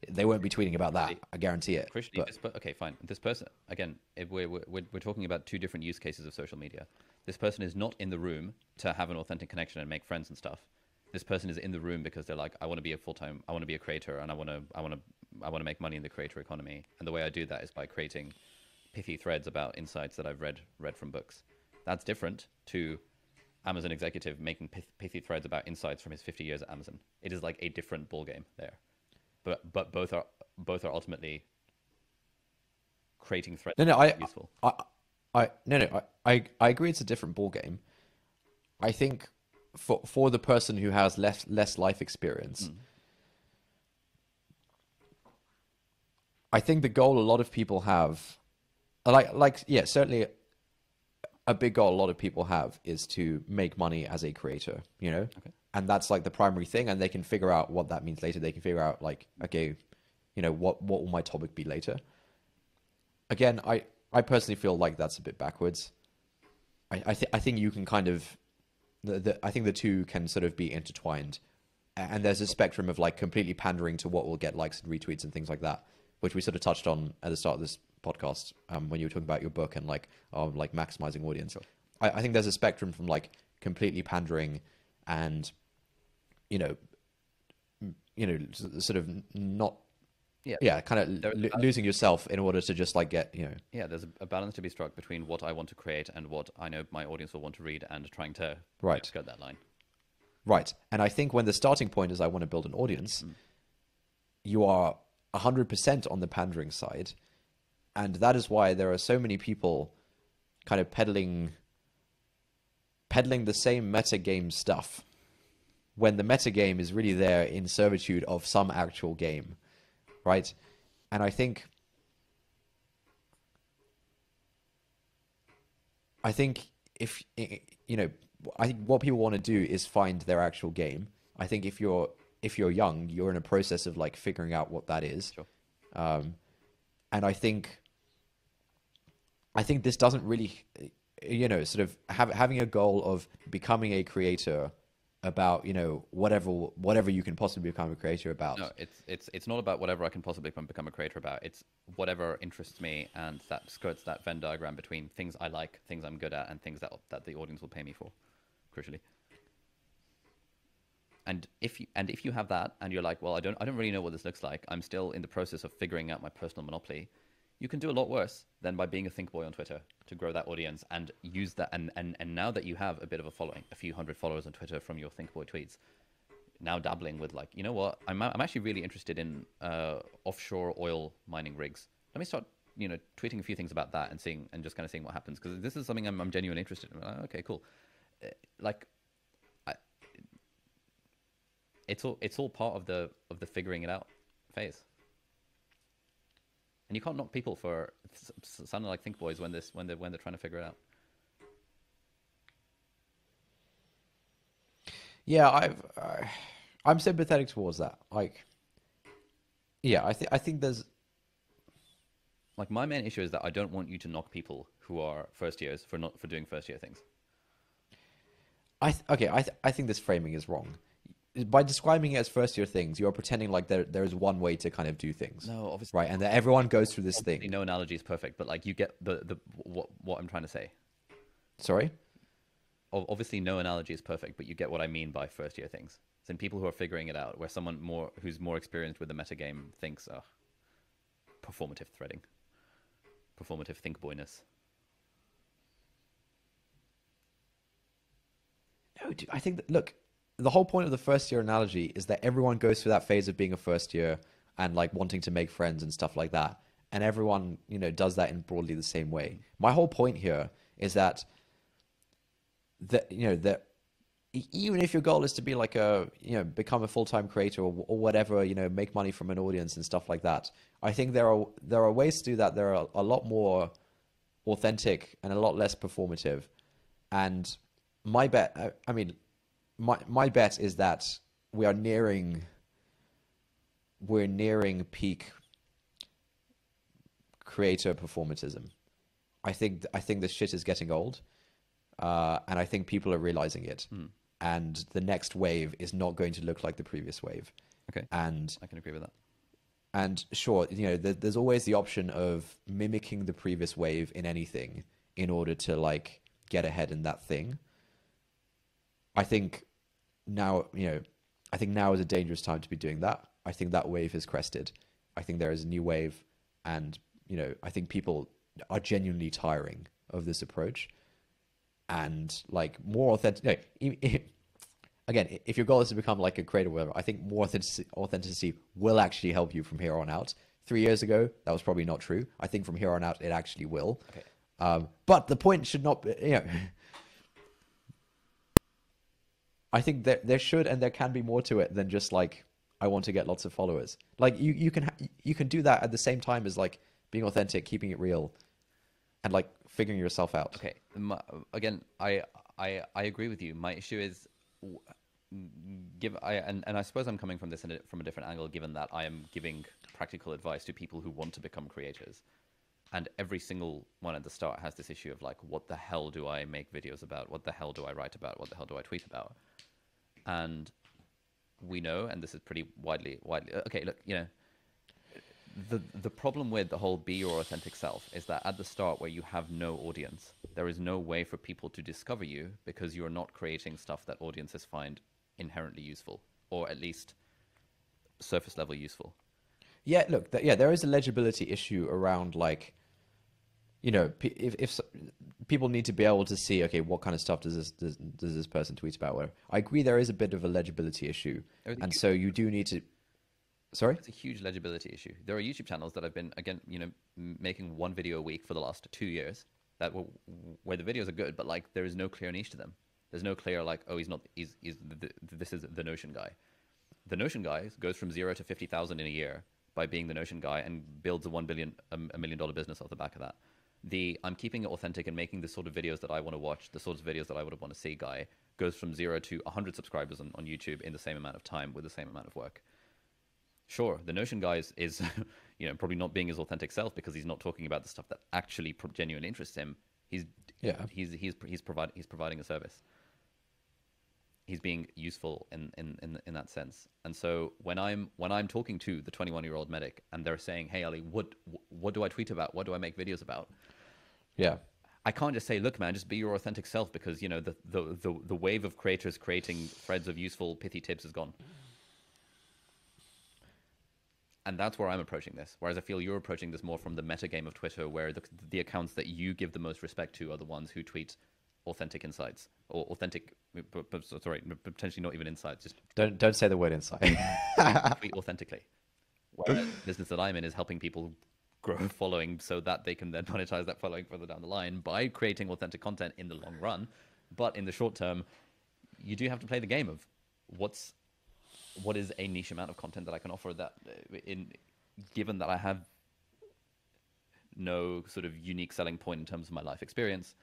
They won't be tweeting about that. I guarantee it. Okay, fine. This person, again, we're talking about two different use cases of social media. This person is not in the room to have an authentic connection and make friends and stuff. This person is in the room because they're like, I want to be a creator, and I want to make money in the creator economy. And the way I do that is by creating pithy threads about insights that I've read from books. That's different to Amazon executive making pithy threads about insights from his 50 years at Amazon. It is like a different ballgame there. But both are ultimately creating threads. Useful. I agree. It's a different ball game. I think for the person who has less life experience, I think the goal a lot of people have, yeah, certainly a big goal a lot of people have is to make money as a creator. Okay. And that's like the primary thing, and they can figure out what that means later. They can figure out like, okay, what will my topic be later? Again, I personally feel like that's a bit backwards. I think you can kind of, I think the two can sort of be intertwined, and there's a spectrum of like completely pandering to what will get likes and retweets and things like that, which we sort of touched on at the start of this podcast when you were talking about your book and like maximizing audience. Sure. I think there's a spectrum from like completely pandering and sort of not kind of losing yourself in order to just like get there's a balance to be struck between what I want to create and what I know my audience will want to read, and trying to skirt that line. Right. And I think when the starting point is I want to build an audience, you are 100% on the pandering side, and that is why there are so many people kind of peddling the same metagame stuff when the metagame is really there in servitude of some actual game, right? And I think if I think what people want to do is find their actual game. I think if you're if you're young, you're in a process of like figuring out what that is. Sure. And I think this doesn't really, sort of having a goal of becoming a creator about, whatever you can possibly become a creator about. No, it's not about whatever I can possibly become a creator about. It's whatever interests me, and that skirts that Venn diagram between things I like, things I'm good at, and things that the audience will pay me for, crucially. And if you have that, and you're like, well, I don't really know what this looks like. I'm still in the process of figuring out my personal monopoly. You can do a lot worse than by being a think boy on Twitter to grow that audience and use that. And now that you have a bit of a following, a few hundred followers on Twitter from your think boy tweets, now dabbling with like, you know what, I'm actually really interested in offshore oil mining rigs. Let me start, tweeting a few things about that and just kind of seeing what happens, because this is something I'm genuinely interested in. Like, okay, cool. Like, it's all part of the figuring it out phase. And you can't knock people for sounding like think boys when they're trying to figure it out. Yeah, I'm sympathetic towards that. Like, yeah, I think there's like, my main issue is that I don't want you to knock people who are first years for doing first year things. I think this framing is wrong. By describing it as first year things, you're pretending like there's one way to kind of do things. No, obviously, right, and that everyone goes through this thing. No analogy is perfect, but like, you get what I'm trying to say. Sorry? Obviously, no analogy is perfect, but you get what I mean by first year things. It's in people who are figuring it out, where someone who's more experienced with the metagame thinks, performative threading, performative think boyness. No, dude, I think that, look, the whole point of the first year analogy is that everyone goes through that phase of being a first year and like wanting to make friends and stuff like that. And everyone, does that in broadly the same way. My whole point here is that even if your goal is to be like become a full-time creator or whatever, make money from an audience and stuff like that, I think there are ways to do that. There are a lot more authentic and a lot less performative. And my bet, my bet is that we're nearing peak creator performatism. I think this shit is getting old, and I think people are realizing it. And the next wave is not going to look like the previous wave. Okay, and I can agree with that. And sure, there's always the option of mimicking the previous wave in anything in order to like get ahead in that thing. I think now is a dangerous time to be doing that. I think that wave has crested. I think there is a new wave, and I think people are genuinely tiring of this approach, and like more authentic. Again, if your goal is to become like a creator or whatever, I think more authenticity will actually help you from here on out. 3 years ago, that was probably not true. I think from here on out, it actually will. Okay. But the point should not be, I think there should and there can be more to it than just like, I want to get lots of followers. Like you can do that at the same time as like being authentic, keeping it real, and like figuring yourself out. Okay. Again, I agree with you. My issue is, and I suppose I'm coming from this from a different angle, given that I am giving practical advice to people who want to become creators, and every single one at the start has this issue of like, what the hell do I make videos about? What the hell do I write about? What the hell do I tweet about? And we know, and this is pretty widely. Okay, look, the problem with the whole be your authentic self is that at the start, where you have no audience, there is no way for people to discover you, because you're not creating stuff that audiences find inherently useful, or at least surface level useful. Yeah, look, there is a legibility issue around like, if people need to be able to see, okay, what kind of stuff does this person tweet about? Where I agree, there is a bit of a legibility issue, and so you do need to. Sorry? It's a huge legibility issue. There are YouTube channels that have been, again, making one video a week for the last 2 years, where the videos are good, but like, there is no clear niche to them. There's no clear like, oh, this is the Notion guy. The Notion guy goes from 0 to 50,000 in a year by being the Notion guy, and builds a $1 million business off the back of that. I'm keeping it authentic and making the sort of videos that I want to watch, the sorts of videos that I would want to see guy goes from 0 to 100 subscribers on YouTube in the same amount of time with the same amount of work. Sure, the Notion guy is probably not being his authentic self because he's not talking about the stuff that actually genuinely interests him. He's providing a service. He's being useful in that sense. And so when I'm talking to the 21-year-old medic and they're saying, "Hey Ali, what do I tweet about? What do I make videos about?" Yeah. I can't just say, "Look, man, just be your authentic self," because the wave of creators creating threads of useful, pithy tips is gone. And that's where I'm approaching this. Whereas I feel you're approaching this more from the meta game of Twitter, where the accounts that you give the most respect to are the ones who tweet authentic insights or authentic, sorry, potentially not even insights. Just Don't say the word insight. tweet authentically. Whereas the business that I'm in is helping people grow a following so that they can then monetize that following further down the line by creating authentic content in the long run. But in the short term, you do have to play the game of what is a niche amount of content that I can offer that given that I have no sort of unique selling point in terms of my life experience,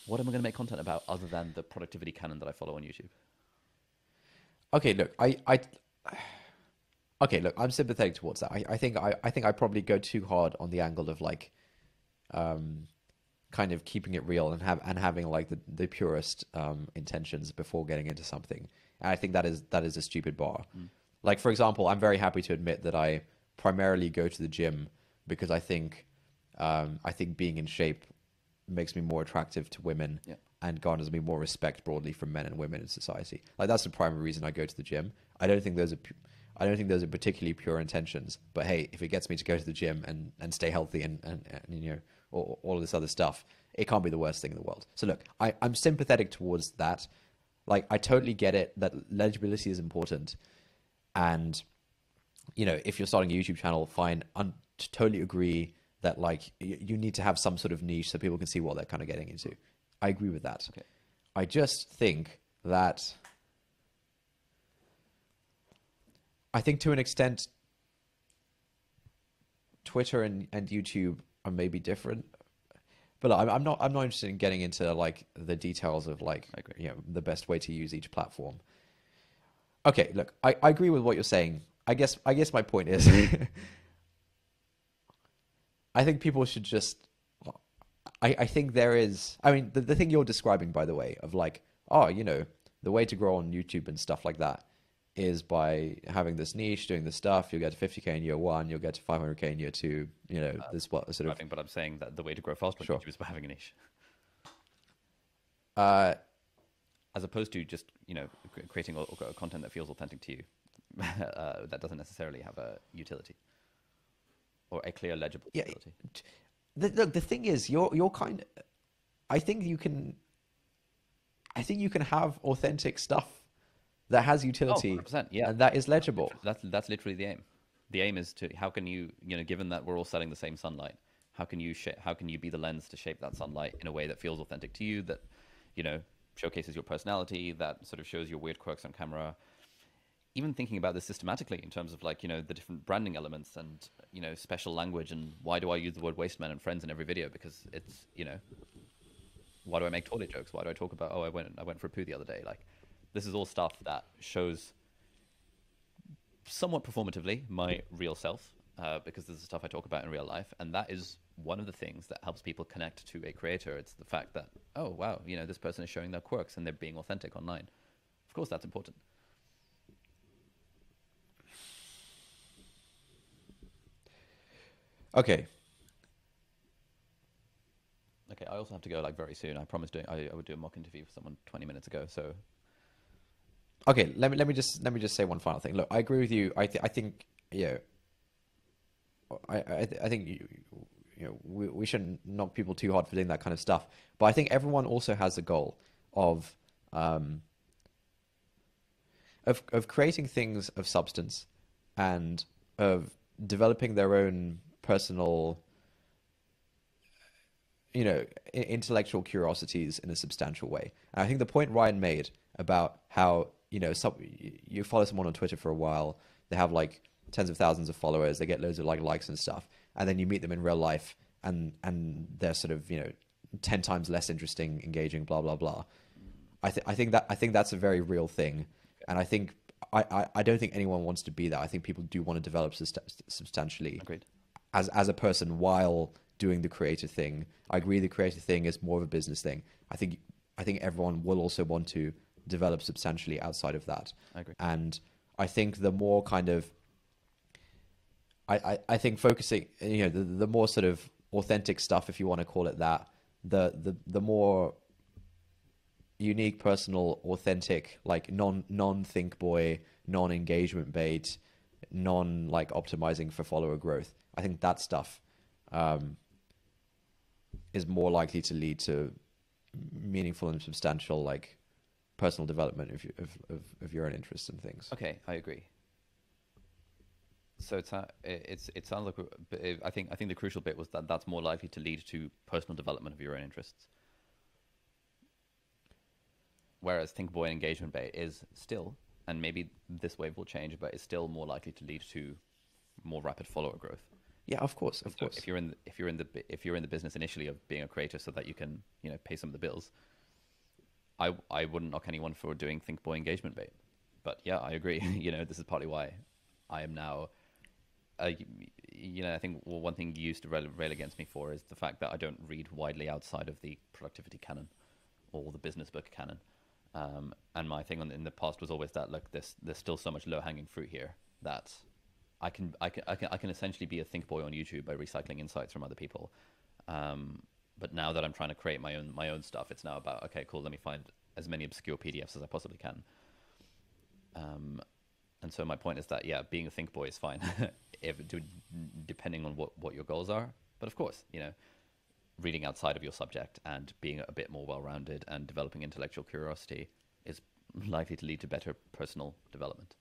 what am I going to make content about other than the productivity canon that I follow on YouTube? Okay, look, okay, look, I'm sympathetic towards that. I think I probably go too hard on the angle of like, kind of keeping it real and having like the purest intentions before getting into something. And I think that is a stupid bar. Like, for example, I'm very happy to admit that I primarily go to the gym because I think being in shape makes me more attractive to women and garners me more respect broadly from men and women in society. Like, that's the primary reason I go to the gym. I don't think those are particularly pure intentions. But hey, if it gets me to go to the gym and stay healthy and all of this other stuff, it can't be the worst thing in the world. So look, I'm sympathetic towards that. Like, I totally get it that legibility is important. And, if you're starting a YouTube channel, fine. I totally agree that, like, you need to have some sort of niche so people can see what they're kind of getting into. I agree with that. Okay. I just think that, I think to an extent, Twitter and YouTube are maybe different. But look, I'm not interested in getting into like the details of like the best way to use each platform. Okay, look, I agree with what you're saying. I guess my point is I think people should just I think there is, I mean, the thing you're describing, by the way, of like, the way to grow on YouTube and stuff like that is by having this niche, doing this stuff. You'll get to 50K in year one, you'll get to 500K in year two. This what sort of. But I'm saying that the way to grow fast on YouTube is by having a niche, as opposed to just creating content that feels authentic to you. That doesn't necessarily have a utility or a clear, legible utility. The thing is, you're kind of. I think you can have authentic stuff that has utility, 100%, yeah, and that is legible. That's literally the aim. The aim is to how can you given that we're all selling the same sunlight, how can you be the lens to shape that sunlight in a way that feels authentic to you, that showcases your personality, that sort of shows your weird quirks on camera. Even thinking about this systematically in terms of like the different branding elements and special language, and why do I use the word waste man and friends in every video, because it's why do I make toilet jokes, why do I talk about I went for a poo the other day, like this is all stuff that shows somewhat performatively my real self, because this is stuff I talk about in real life, and that is one of the things that helps people connect to a creator. It's the fact that, oh wow, this person is showing their quirks and they're being authentic online. Of course that's important. Okay, I also have to go like very soon. I promised I would do a mock interview for someone 20 minutes ago, so okay, let me just say one final thing. Look, I agree with you. I think I think we shouldn't knock people too hard for doing that kind of stuff. But I think everyone also has the goal of creating things of substance and of developing their own personal, intellectual curiosities in a substantial way. And I think the point Ryan made about how you follow someone on Twitter for a while, they have like tens of thousands of followers, they get loads of likes and stuff, and then you meet them in real life and they're sort of 10 times less interesting, engaging, blah blah blah. I think that's a very real thing, and I don't think anyone wants to be that. I think people do want to develop substantially Agreed. as a person while doing the creative thing. I agree the creative thing is more of a business thing. I think everyone will also want to develop substantially outside of that. I agree. And I think the more kind of I think focusing, the more sort of authentic stuff, if you want to call it that, the more unique, personal, authentic, like non think boy, non engagement bait, non like optimizing for follower growth. I think that stuff is more likely to lead to meaningful and substantial like personal development of your own interests and things. Okay, I agree. So it sounds like I think the crucial bit was that that's more likely to lead to personal development of your own interests. Whereas think boy and engagement bait is still, and maybe this wave will change, but it's still more likely to lead to more rapid follower growth. Yeah, of course. If you're in the business initially of being a creator so that you can pay some of the bills, I wouldn't knock anyone for doing think boy engagement bait. But yeah, I agree. This is partly why I am now. I think one thing you used to rail against me for is the fact that I don't read widely outside of the productivity canon or the business book canon. And my thing in the past was always that, look, there's still so much low hanging fruit here that I can essentially be a think boy on YouTube by recycling insights from other people. But now that I'm trying to create my own stuff, it's now about, okay, cool, let me find as many obscure PDFs as I possibly can. And so my point is that, yeah, being a think boy is fine, depending on what your goals are. But of course, reading outside of your subject and being a bit more well-rounded and developing intellectual curiosity is likely to lead to better personal development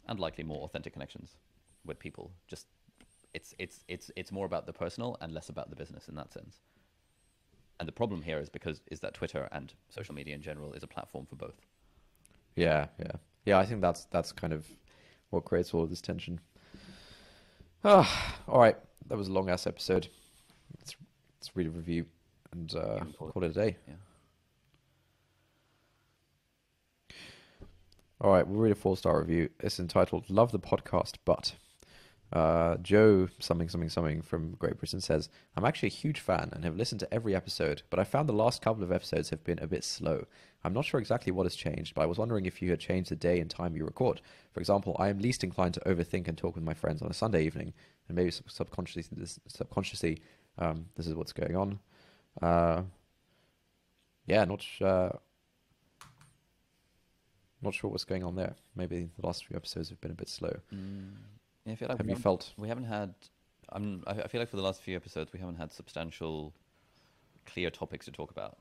and likely more authentic connections with people. Just it's more about the personal and less about the business in that sense. And the problem here is that Twitter and social media in general is a platform for both. Yeah. I think that's kind of what creates all of this tension. All right, that was a long ass episode. Let's read a review and call it a day. Yeah. All right, we'll read a 4-star review. It's entitled "Love the Podcast, but." Joe something from Great Britain says, I'm actually a huge fan and have listened to every episode, but I found the last couple of episodes have been a bit slow. I'm not sure exactly what has changed, but I was wondering if you had changed the day and time you record. For example, I am least inclined to overthink and talk with my friends on a Sunday evening, and maybe subconsciously this is what's going on. Not sure what's going on there. Maybe the last few episodes have been a bit slow. Yeah, I feel like we haven't had. I feel like for the last few episodes we haven't had substantial, clear topics to talk about.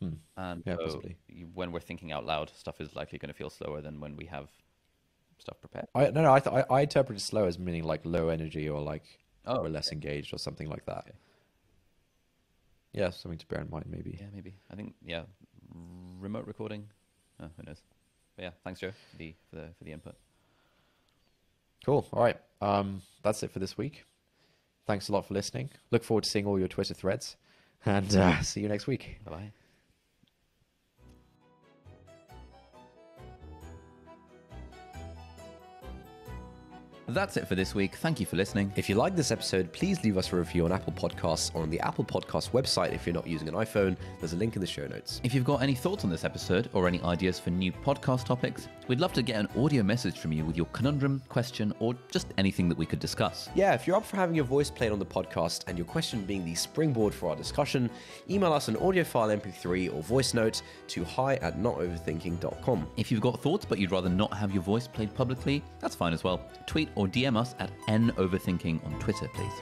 And yeah, so possibly. When we're thinking out loud, stuff is likely going to feel slower than when we have stuff prepared. I interpreted slow as meaning like low energy or like or less okay. engaged or something like that. Okay. Yeah, something to bear in mind maybe. Yeah, maybe. I think remote recording. Oh, who knows? But yeah, thanks, Joe, for the input. Cool. All right. That's it for this week. Thanks a lot for listening. Look forward to seeing all your Twitter threads, and see you next week. Bye-bye. That's it for this week. Thank you for listening. If you like this episode, please leave us a review on Apple Podcasts or on the Apple Podcasts website if you're not using an iPhone. There's a link in the show notes. If you've got any thoughts on this episode or any ideas for new podcast topics, we'd love to get an audio message from you with your conundrum, question, or just anything that we could discuss. Yeah, if you're up for having your voice played on the podcast and your question being the springboard for our discussion, email us an audio file MP3 or voice note to hi@notoverthinking.com. If you've got thoughts but you'd rather not have your voice played publicly, that's fine as well. Tweet or DM us at @noverthinking on Twitter, please.